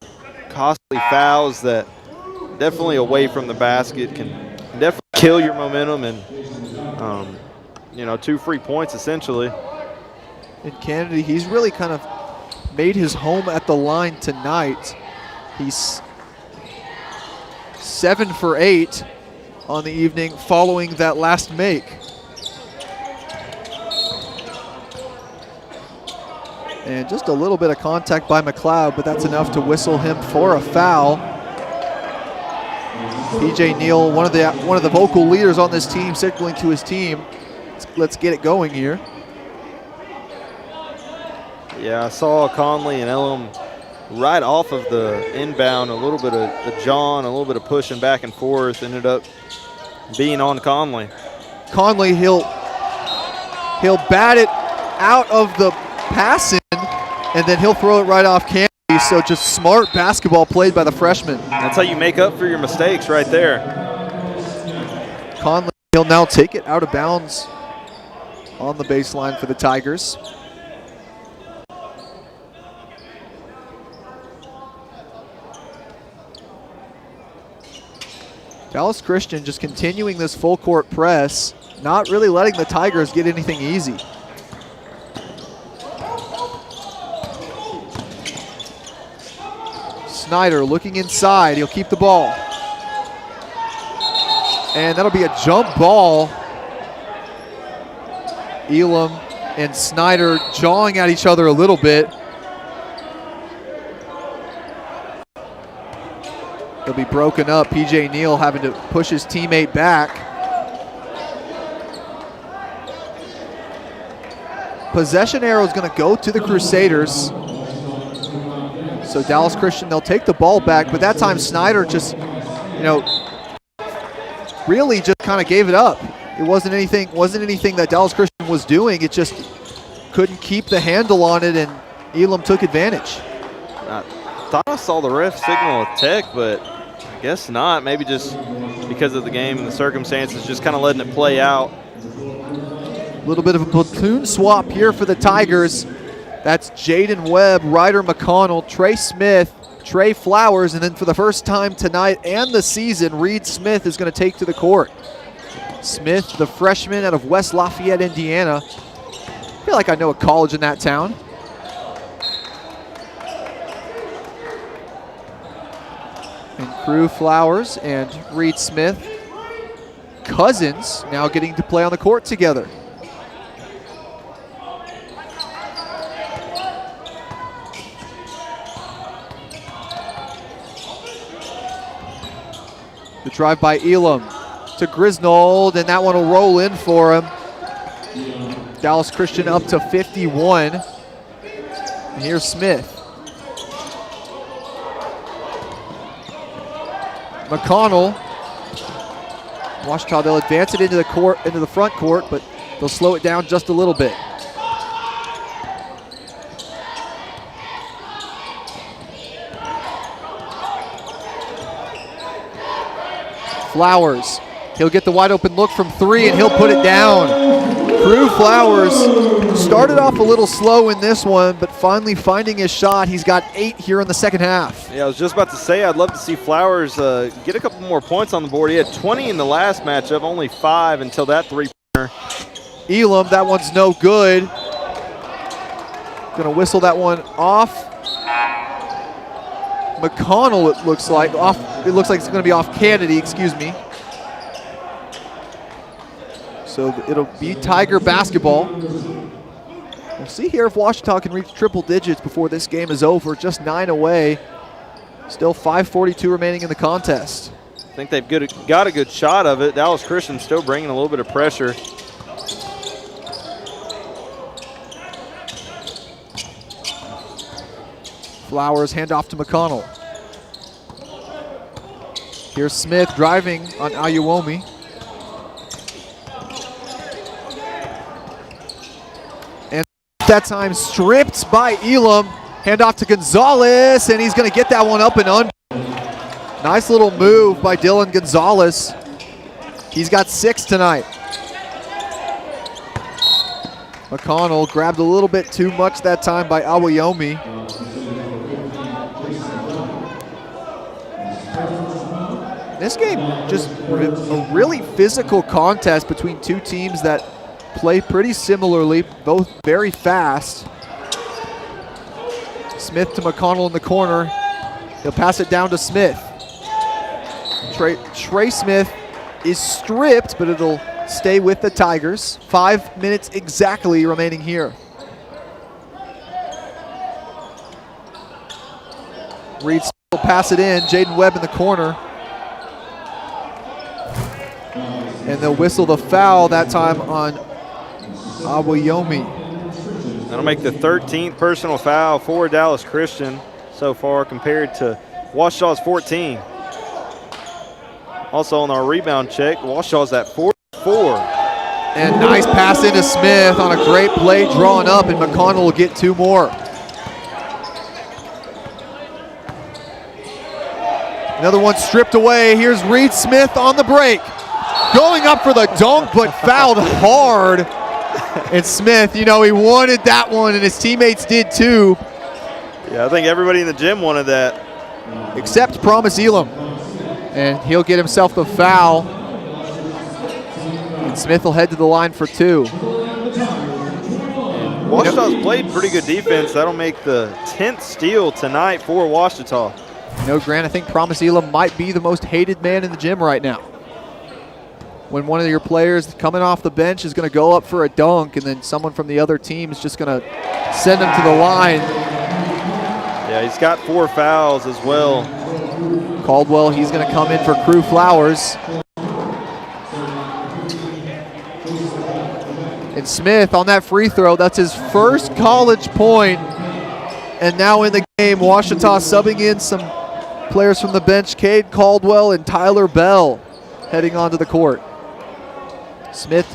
costly fouls that definitely away from the basket can definitely kill your momentum and 2 free points essentially. And Kennedy, he's really kind of made his home at the line tonight. He's 7 for 8 on the evening following that last make. And just a little bit of contact by McLeod, but that's enough to whistle him for a foul. PJ Neal, one of the vocal leaders on this team, signaling to his team, let's get it going here. Yeah, I saw Conley and Elam right off of the inbound, a little bit of the John, a little bit of pushing back and forth, ended up being on Conley. Conley, he'll bat it out of the pass in, and then he'll throw it right off Kennedy. So just smart basketball played by the freshman. That's how you make up for your mistakes right there. Conley, he'll now take it out of bounds on the baseline for the Tigers. Dallas Christian just continuing this full court press, not really letting the Tigers get anything easy. Snyder looking inside, he'll keep the ball. And that'll be a jump ball. Elam and Snyder jawing at each other a little bit. He'll be broken up. PJ Neal having to push his teammate back. Possession arrow is going to go to the Crusaders. So Dallas Christian, they'll take the ball back, but that time Snyder just, really just kind of gave it up. It wasn't anything that Dallas Christian was doing. It just couldn't keep the handle on it, and Elam took advantage. I thought I saw the ref signal a tech, but I guess not. Maybe just because of the game and the circumstances, just kind of letting it play out. A little bit of a platoon swap here for the Tigers. That's Jaden Webb, Ryder McConnell, Trey Smith, Trey Flowers, and then for the first time tonight and the season, Reed Smith is going to take to the court. Smith, the freshman out of West Lafayette, Indiana. I feel like I know a college in that town. And Crew Flowers and Reed Smith, cousins, now getting to play on the court together. The drive by Elam to Grisnold, and that one will roll in for him. Dallas Christian up to 51. And here's Smith. McConnell. Ouachita, they'll advance it into the front court, but they'll slow it down just a little bit. Flowers, he'll get the wide open look from three and he'll put it down. Crew Flowers started off a little slow in this one, but finally finding his shot. He's got 8 here in the second half. Yeah, I was just about to say I'd love to see Flowers get a couple more points on the board. He had 20 in the last matchup, only 5 until that three-pointer. Elam, that one's no good. Gonna whistle that one off. McConnell, it looks like it's going to be off Kennedy, excuse me. So it'll be Tiger basketball. We'll see here if Ouachita can reach triple digits before this game is over. Just 9 away. Still 5:42 remaining in the contest. I think they've got a good shot of it. Dallas Christian still bringing a little bit of pressure. Flowers, hand off to McConnell. Here's Smith driving on Ayomi. And that time stripped by Elam. Hand off to Gonzalez, and he's going to get that one up and under. Nice little move by Dylan Gonzalez. He's got 6 tonight. McConnell grabbed a little bit too much that time by Ayomi. This game, just a really physical contest between two teams that play pretty similarly, both very fast. Smith to McConnell in the corner. He'll pass it down to Smith. Trey Smith is stripped, but it'll stay with the Tigers. 5 minutes exactly remaining here. Reed will pass it in. Jaden Webb in the corner. And they'll whistle the foul that time on Ayomi. That'll make the 13th personal foul for Dallas Christian so far compared to Ouachita's 14. Also on our rebound check, Ouachita's at 44. And nice pass into Smith on a great play drawn up, and McConnell will get 2 more. Another one stripped away. Here's Reed Smith on the break. Going up for the dunk, but fouled hard. And Smith, he wanted that one, and his teammates did too. Yeah, I think everybody in the gym wanted that. Except Promise Elam. And he'll get himself the foul. And Smith will head to the line for 2. Ouachita's played pretty good defense. That'll make the 10th steal tonight for Ouachita. You know, Grant, I think Promise Elam might be the most hated man in the gym right now. When one of your players coming off the bench is going to go up for a dunk, and then someone from the other team is just going to send him to the line. Yeah, he's got 4 fouls as well. Caldwell, he's going to come in for Crew Flowers. And Smith on that free throw, that's his first college point. And now in the game, Ouachita subbing in some players from the bench, Cade Caldwell and Tyler Bell heading onto the court. Smith,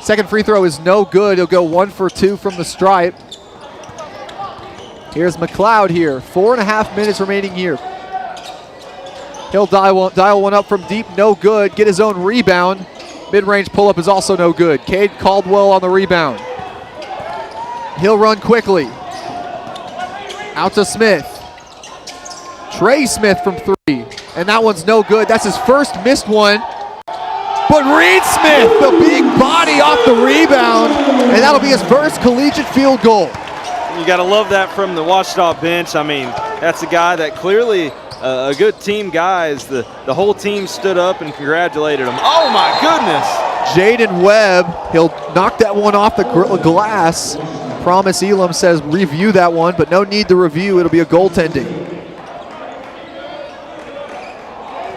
second free throw is no good. He'll go 1 for 2 from the stripe. Here's McLeod here, 4.5 minutes remaining here. He'll dial one up from deep, no good, get his own rebound. Mid-range pull-up is also no good. Cade Caldwell on the rebound. He'll run quickly. Out to Smith. Trey Smith from 3, and that one's no good. That's his first missed one. But Reed Smith, the big body off the rebound, and that'll be his first collegiate field goal. You got to love that from the Ouachita bench. I mean, that's a guy that clearly a good team guy. The whole team stood up and congratulated him. Oh my goodness! Jaden Webb, he'll knock that one off the glass. Promise Elam says review that one, but no need to review. It'll be a goaltending.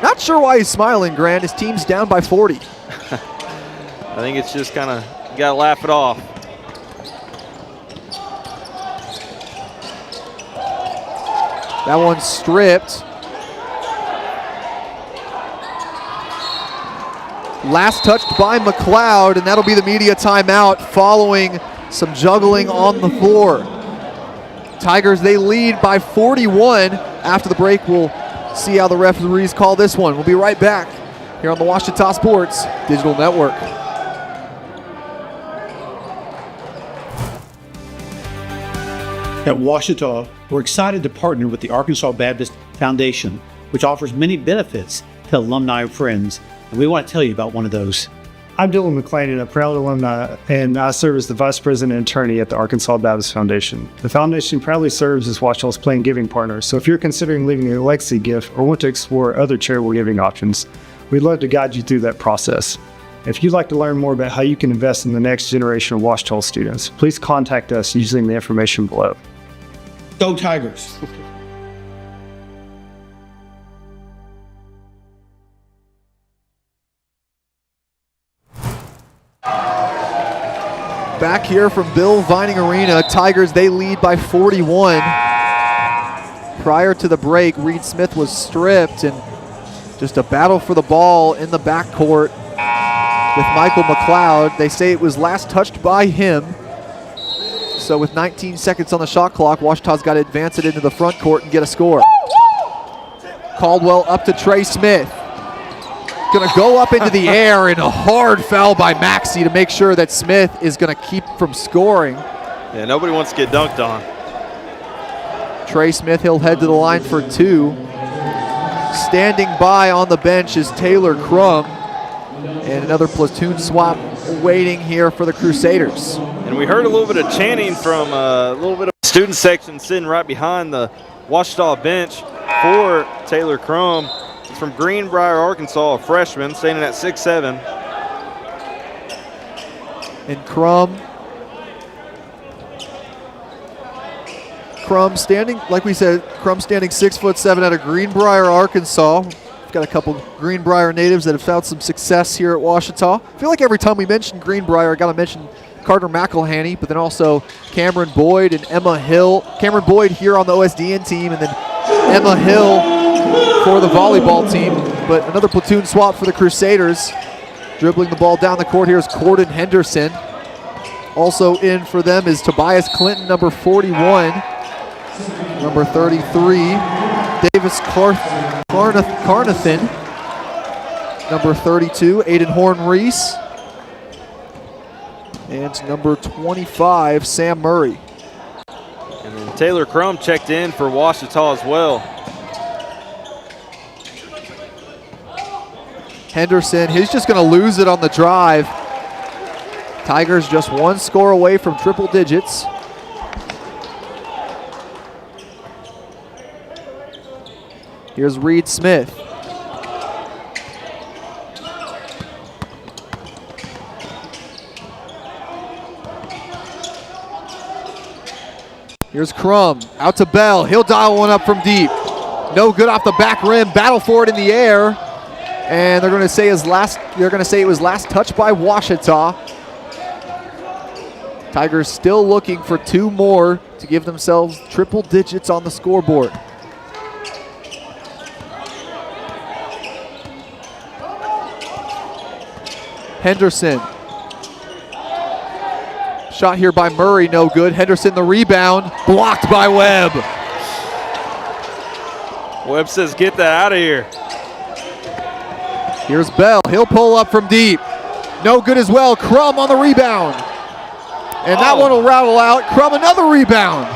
Not sure why he's smiling, Grant. His team's down by 40. I think it's just kind of, you got to laugh it off. That one's stripped. Last touched by McLeod, and that'll be the media timeout following some juggling on the floor. Tigers, they lead by 41. After the break, we'll see how the referees call this one. We'll be right back here on the Ouachita Sports Digital Network. At Ouachita, we're excited to partner with the Arkansas Baptist Foundation, which offers many benefits to alumni and friends, and we want to tell you about one of those. I'm Dylan McClain, a proud alumni, and I serve as the Vice President and Attorney at the Arkansas Baptist Foundation. The foundation proudly serves as Ouachita's Play Giving partner, so if you're considering leaving a legacy gift or want to explore other charitable giving options, we'd love to guide you through that process. If you'd like to learn more about how you can invest in the next generation of Ouachita students, please contact us using the information below. Go Tigers! Back here from Bill Vining Arena, Tigers, they lead by 41. Prior to the break, Reed Smith was stripped, and just a battle for the ball in the backcourt with Michael McLeod. They say it was last touched by him. So with 19 seconds on the shot clock, Ouachita's got to advance it into the front court and get a score. Caldwell up to Trey Smith. Going to go up into the air, and a hard foul by Maxey to make sure that Smith is going to keep from scoring. Yeah, nobody wants to get dunked on. Trey Smith, he'll head to the line for 2. Standing by on the bench is Taylor Crum. And another platoon swap waiting here for the Crusaders. And we heard a little bit of chanting from a little bit of student section sitting right behind the Ouachita bench for Taylor Crum. He's from Greenbrier, Arkansas, a freshman, standing at 6'7". And Crum standing, like we said, Crum standing 6'7" out of Greenbrier, Arkansas. We've got a couple Greenbrier natives that have found some success here at Ouachita. I feel like every time we mention Greenbrier, I got to mention Carter McElhaney, but then also Cameron Boyd and Emma Hill. Cameron Boyd here on the OSDN team, and then Emma Hill for the volleyball team. But another platoon swap for the Crusaders. Dribbling the ball down the court here is Corden Henderson. Also in for them is Tobias Clinton, number 41. Number 33, Davis Carnathan. Number 32, Aiden Horn-Reese. And number 25, Sam Murray. And then Taylor Crum checked in for Ouachita as well. Henderson, he's just going to lose it on the drive. Tigers just one score away from triple digits. Here's Reed Smith. Here's Crum, out to Bell. He'll dial one up from deep. No good off the back rim. Battle for it in the air. And they're going to say it was last touched by Ouachita. Tigers still looking for 2 more to give themselves triple digits on the scoreboard. Henderson. Shot here by Murray, no good. Henderson the rebound, blocked by Webb. Webb says, get that out of here. Here's Bell, he'll pull up from deep. No good as well, Crum on the rebound. And that one will rattle out, Crum another rebound.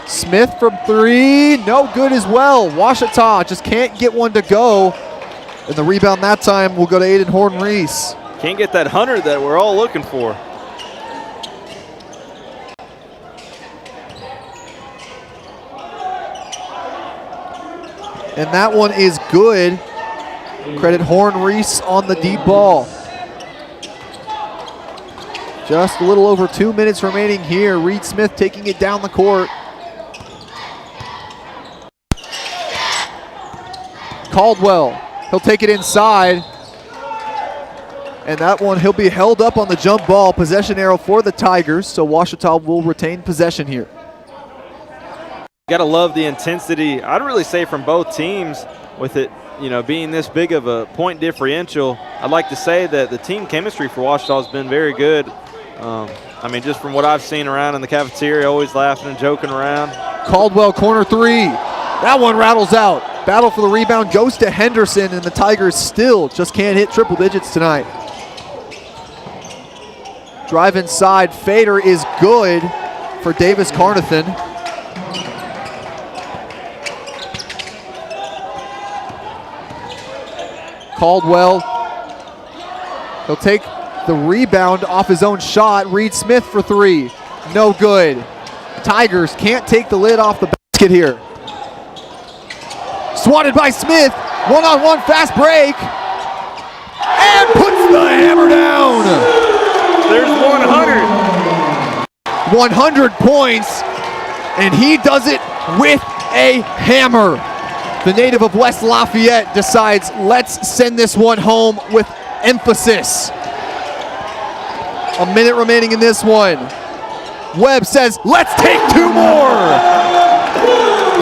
Smith from 3, no good as well. Ouachita just can't get one to go. And the rebound that time will go to Aiden Horton-Reese. Can't get that 100 that we're all looking for. And that one is good. Credit Horton-Reese on the deep ball. Just a little over 2 minutes remaining here. Reed Smith taking it down the court. Caldwell, he'll take it inside. And that one, he'll be held up on the jump ball. Possession arrow for the Tigers, so Ouachita will retain possession here. Got to love the intensity, I'd really say, from both teams with it, being this big of a point differential. I'd like to say that the team chemistry for Ouachita has been very good. Just from what I've seen around in the cafeteria, always laughing and joking around. Caldwell, corner 3. That one rattles out. Battle for the rebound goes to Henderson, and the Tigers still just can't hit triple digits tonight. Drive inside, fader is good for Davis Carnathan. Caldwell, he'll take the rebound off his own shot. Reed Smith for 3, no good. Tigers can't take the lid off the basket here. Swatted by Smith, one-on-one fast break, and puts the hammer down. There's 100. 100 points, and he does it with a hammer. The native of West Lafayette decides, let's send this one home with emphasis. A minute remaining in this one. Webb says, let's take 2 more.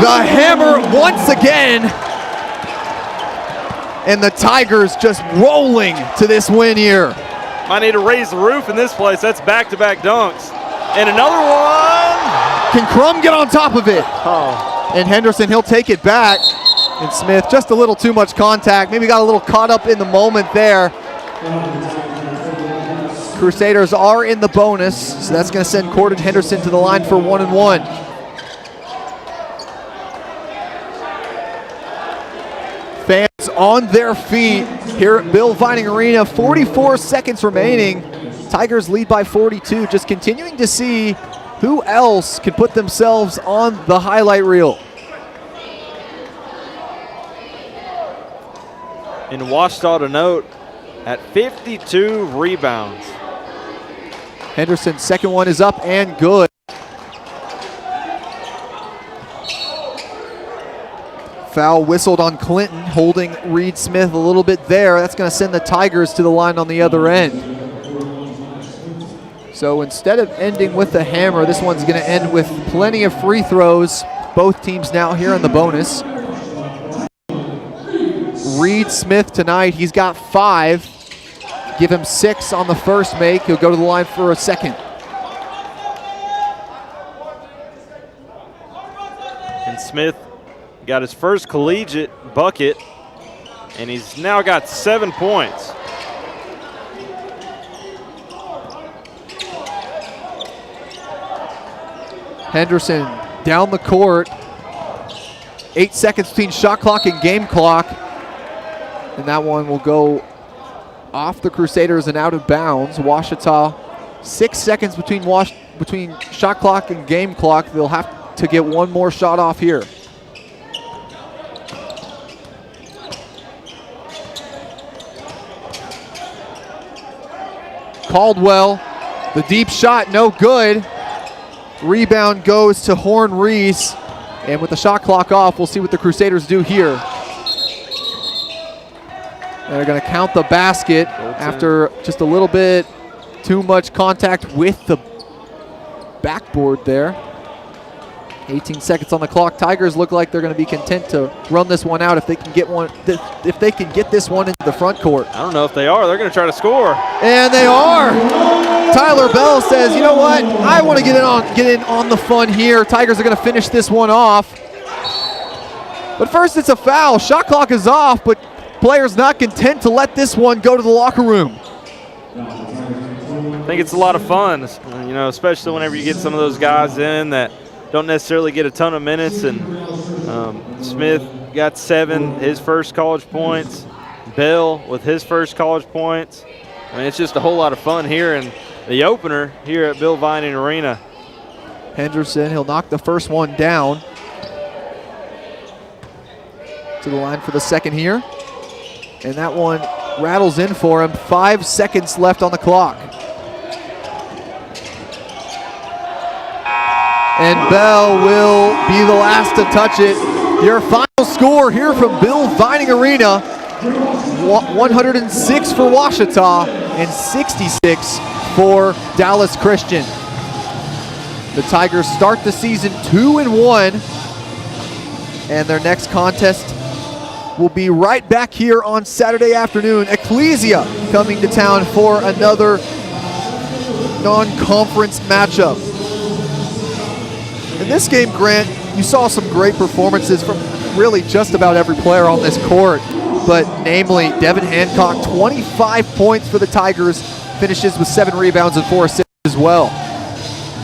The hammer once again. And the Tigers just rolling to this win here. Might need to raise the roof in this place. That's back-to-back dunks. And another one. Can Crum get on top of it? And Henderson, he'll take it back. And Smith, just a little too much contact. Maybe got a little caught up in the moment there. Crusaders are in the bonus, so that's going to send Corden Henderson to the line for 1-1. Fans on their feet here at Bill Vining Arena. 44 seconds remaining. Tigers lead by 42. Just continuing to see who else can put themselves on the highlight reel. And Ouachita to note at 52 rebounds. Henderson's second one is up and good. Foul whistled on Clinton, holding Reed Smith a little bit there. That's going to send the Tigers to the line on the other end. So instead of ending with the hammer, this one's going to end with plenty of free throws. Both teams now here in the bonus. Reed Smith tonight, he's got 5. Give him 6 on the first make. He'll go to the line for a second. And Smith got his first collegiate bucket, and he's now got 7 points. Henderson down the court. 8 seconds between shot clock and game clock. And that one will go off the Crusaders and out of bounds. Ouachita, 6 seconds between shot clock and game clock. They'll have to get one more shot off here. Caldwell, the deep shot, no good. Rebound goes to Horn Reese. And with the shot clock off, we'll see what the Crusaders do here. They're going to count the basket after just a little bit too much contact with the backboard there. 18 seconds on the clock. Tigers look like they're going to be content to run this one out if they can get this one into the front court. I don't know if they are. They're going to try to score. And they are. Tyler Bell says, you know what? I want to get in on the fun here. Tigers are going to finish this one off. But first it's a foul. Shot clock is off, but players not content to let this one go to the locker room. I think it's a lot of fun, you know, especially whenever you get some of those guys in that don't necessarily get a ton of minutes. And Smith got 7, his first college points. Bell with his first college points. I mean, it's just a whole lot of fun here in the opener here at Bill Vining Arena. Henderson, he'll knock the first one down. To the line for the second here. And that one rattles in for him. 5 seconds left on the clock. And Bell will be the last to touch it. Your final score here from Bill Vining Arena, 106 for Ouachita and 66 for Dallas Christian. The Tigers start the season 2-1, and their next contest will be right back here on Saturday afternoon. Ecclesia coming to town for another non-conference matchup. In this game, Grant, you saw some great performances from really just about every player on this court, but namely Devin Hancock, 25 points for the Tigers, finishes with 7 rebounds and 4 assists as well.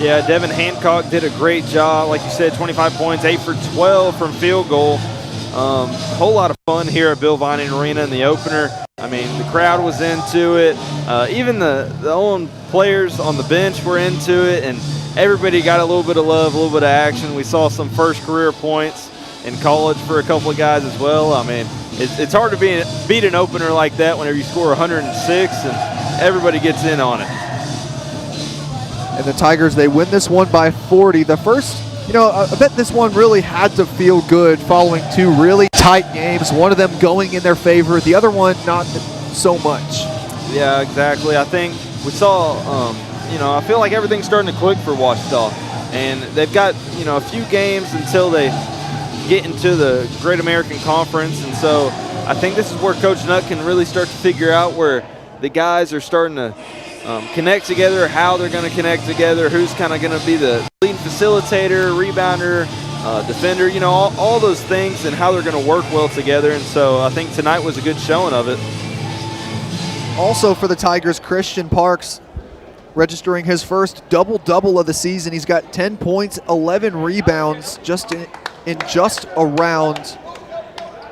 Yeah, Devin Hancock did a great job. Like you said, 25 points, 8 for 12 from field goal. Whole lot of fun here at Bill Vining Arena in the opener. I mean, the crowd was into it. Even the own players on the bench were into it, and everybody got a little bit of love, a little bit of action. We saw some first career points in college for a couple of guys as well. I mean, it's hard to beat an opener like that whenever you score 106 and everybody gets in on it. And the Tigers, they win this one by 40. The first, I bet this one really had to feel good following 2 really tight games, one of them going in their favor, the other one not so much. Yeah, exactly. I think we saw, I feel like everything's starting to click for Ouachita. And they've got, a few games until they get into the Great American Conference. And so I think this is where Coach Nutt can really start to figure out where the guys are starting to connect together, how they're going to connect together, who's kind of going to be the lead facilitator, rebounder, defender, all those things, and how they're going to work well together. And so I think tonight was a good showing of it. Also for the Tigers, Christian Parks registering his first double-double of the season. He's got 10 points, 11 rebounds just in just around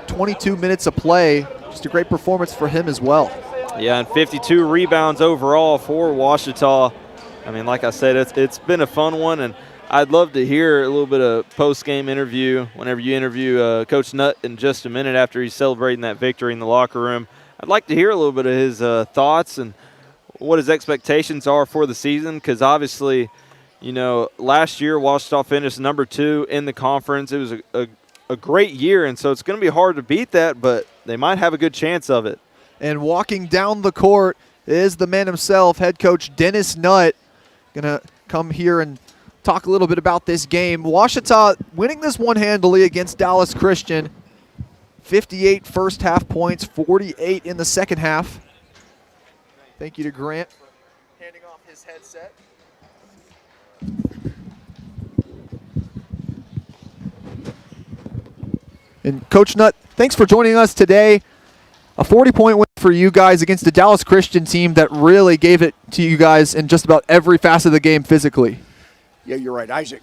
22 minutes of play. Just a great performance for him as well. Yeah, and 52 rebounds overall for Ouachita. I mean, like I said, it's been a fun one, and I'd love to hear a little bit of post-game interview whenever you interview Coach Nutt in just a minute after he's celebrating that victory in the locker room. I'd like to hear a little bit of his thoughts and what his expectations are for the season, because obviously, last year Ouachita finished number 2 in the conference. It was a great year, and so it's going to be hard to beat that, but they might have a good chance of it. And walking down the court is the man himself, head coach Dennis Nutt. Going to come here and talk a little bit about this game. Ouachita winning this one handily against Dallas Christian. 58 first half points, 48 in the second half. Thank you to Grant for handing off his headset. And Coach Nutt, thanks for joining us today. A 40-point win for you guys against a Dallas Christian team that really gave it to you guys in just about every facet of the game physically. Yeah, you're right, Isaac.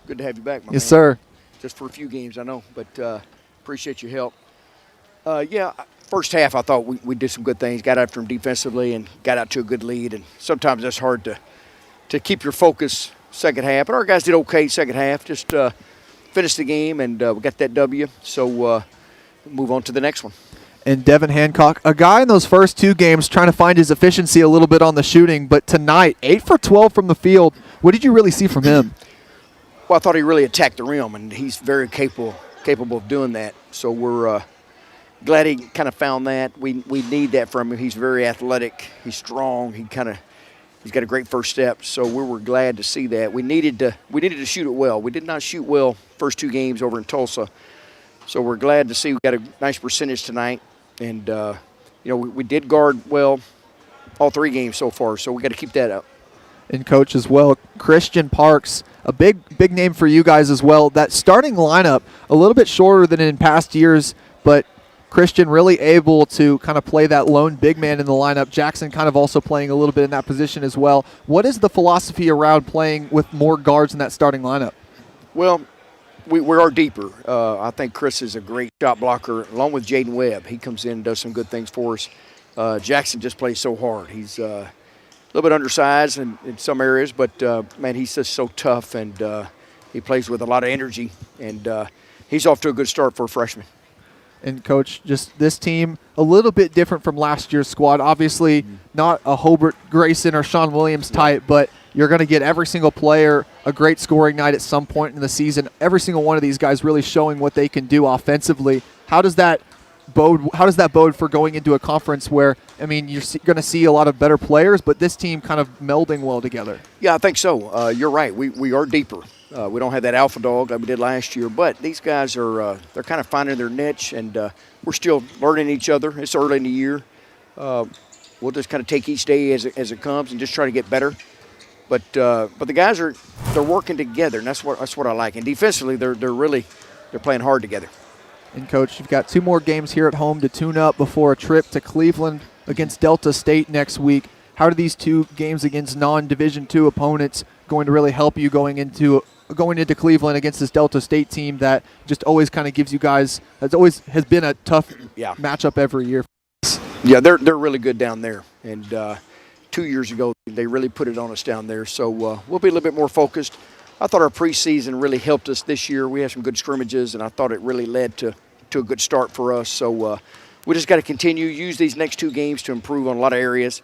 Good to have you back, my man. Yes, sir. Just for a few games, I know, but appreciate your help. Yeah, first half I thought we did some good things, got after them defensively and got out to a good lead. And sometimes that's hard to keep your focus second half. But our guys did okay second half, just finished the game and we got that W. So move on to the next one. And Devin Hancock, a guy in those first 2 games trying to find his efficiency a little bit on the shooting, but tonight, 8 for 12 from the field. What did you really see from him? Well, I thought he really attacked the rim, and he's very capable of doing that. So we're glad he kind of found that. We need that from him. He's very athletic. He's strong. He's got a great first step. So we were glad to see that. We needed to shoot it well. We did not shoot well first 2 games over in Tulsa. So we're glad to see we got a nice percentage tonight. And, we did guard well all 3 games so far, so we got to keep that up. And coach as well, Christian Parks, a big name for you guys as well. That starting lineup, a little bit shorter than in past years, but Christian really able to kind of play that lone big man in the lineup. Jackson kind of also playing a little bit in that position as well. What is the philosophy around playing with more guards in that starting lineup? Well, we are deeper. I think Chris is a great shot blocker, along with Jaden Webb. He comes in and does some good things for us. Jackson just plays so hard. He's a little bit undersized in some areas, but, man, he's just so tough, and he plays with a lot of energy, and he's off to a good start for a freshman. And, Coach, just this team, a little bit different from last year's squad. Obviously, not a Hobart Grayson or Sean Williams type, but you're going to get every single player a great scoring night at some point in the season. Every single one of these guys really showing what they can do offensively. How does that bode for going into a conference where, I mean, you're going to see a lot of better players, but this team kind of melding well together? Yeah, I think so. You're right. We are deeper. We don't have that alpha dog like we did last year, but these guys are they're kind of finding their niche, and we're still learning each other. It's early in the year. We'll just kind of take each day as it comes and just try to get better. But the guys they're working together, and that's what I like. And defensively, they're playing hard together. And Coach, you've got 2 more games here at home to tune up before a trip to Cleveland against Delta State next week. How are these 2 games against non-Division II opponents going to really help you going into Cleveland against this Delta State team that just always kind of gives you guys has been a tough matchup every year? Yeah, they're really good down there, and 2 years ago they really put it on us down there. So we'll be a little bit more focused. I thought our preseason really helped us this year. We had some good scrimmages, and I thought it really led to a good start for us. So we just got to continue, use these next 2 games to improve on a lot of areas.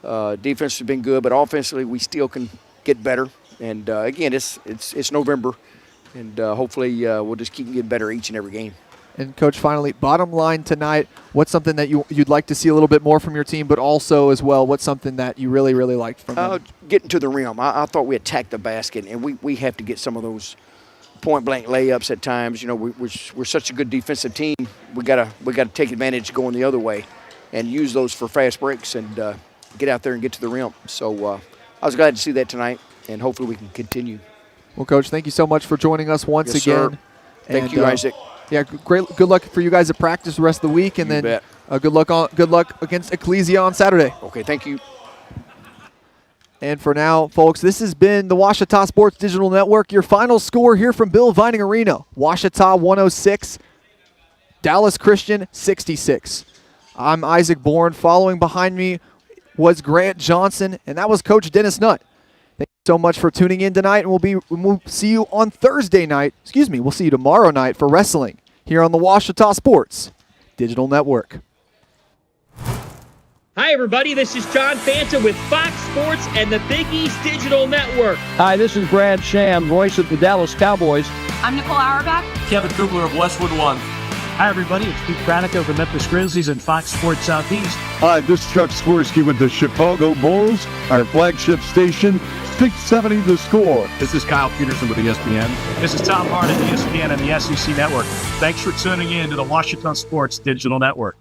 Defense has been good, but offensively we still can get better. And again, it's November, and hopefully we'll just keep getting better each and every game. And Coach, finally, bottom line tonight, what's something that you'd like to see a little bit more from your team, but also as well, what's something that you really, really liked from them? Getting to the rim. I thought we attacked the basket, and we have to get some of those point-blank layups at times. You know, we're such a good defensive team. We gotta take advantage going the other way and use those for fast breaks and get out there and get to the rim. So I was glad to see that tonight, and hopefully we can continue. Well, Coach, thank you so much for joining us once again. Sir. Thank you, Isaac. Yeah, good luck for you guys at practice the rest of the week, and then good luck against Ecclesia on Saturday. Okay, thank you. And for now, folks, this has been the Ouachita Sports Digital Network. Your final score here from Bill Vining Arena: Ouachita 106, Dallas Christian 66. I'm Isaac Bourne. Following behind me was Grant Johnson, and that was Coach Dennis Nutt. Thank you so much for tuning in tonight, and we'll see you on Thursday night. We'll see you tomorrow night for wrestling here on the Ouachita Sports Digital Network. Hi, everybody. This is John Fanta with Fox Sports and the Big East Digital Network. Hi, this is Brad Sham, voice of the Dallas Cowboys. I'm Nicole Auerbach. Kevin Kugler of Westwood One. Hi, everybody. It's Pete Pranica of the Memphis Grizzlies and Fox Sports Southeast. Hi, this is Chuck Swirsky with the Chicago Bulls, our flagship station, 670 The Score. This is Kyle Peterson with ESPN. This is Tom Hart at ESPN and the SEC Network. Thanks for tuning in to the Ouachita Sports Digital Network.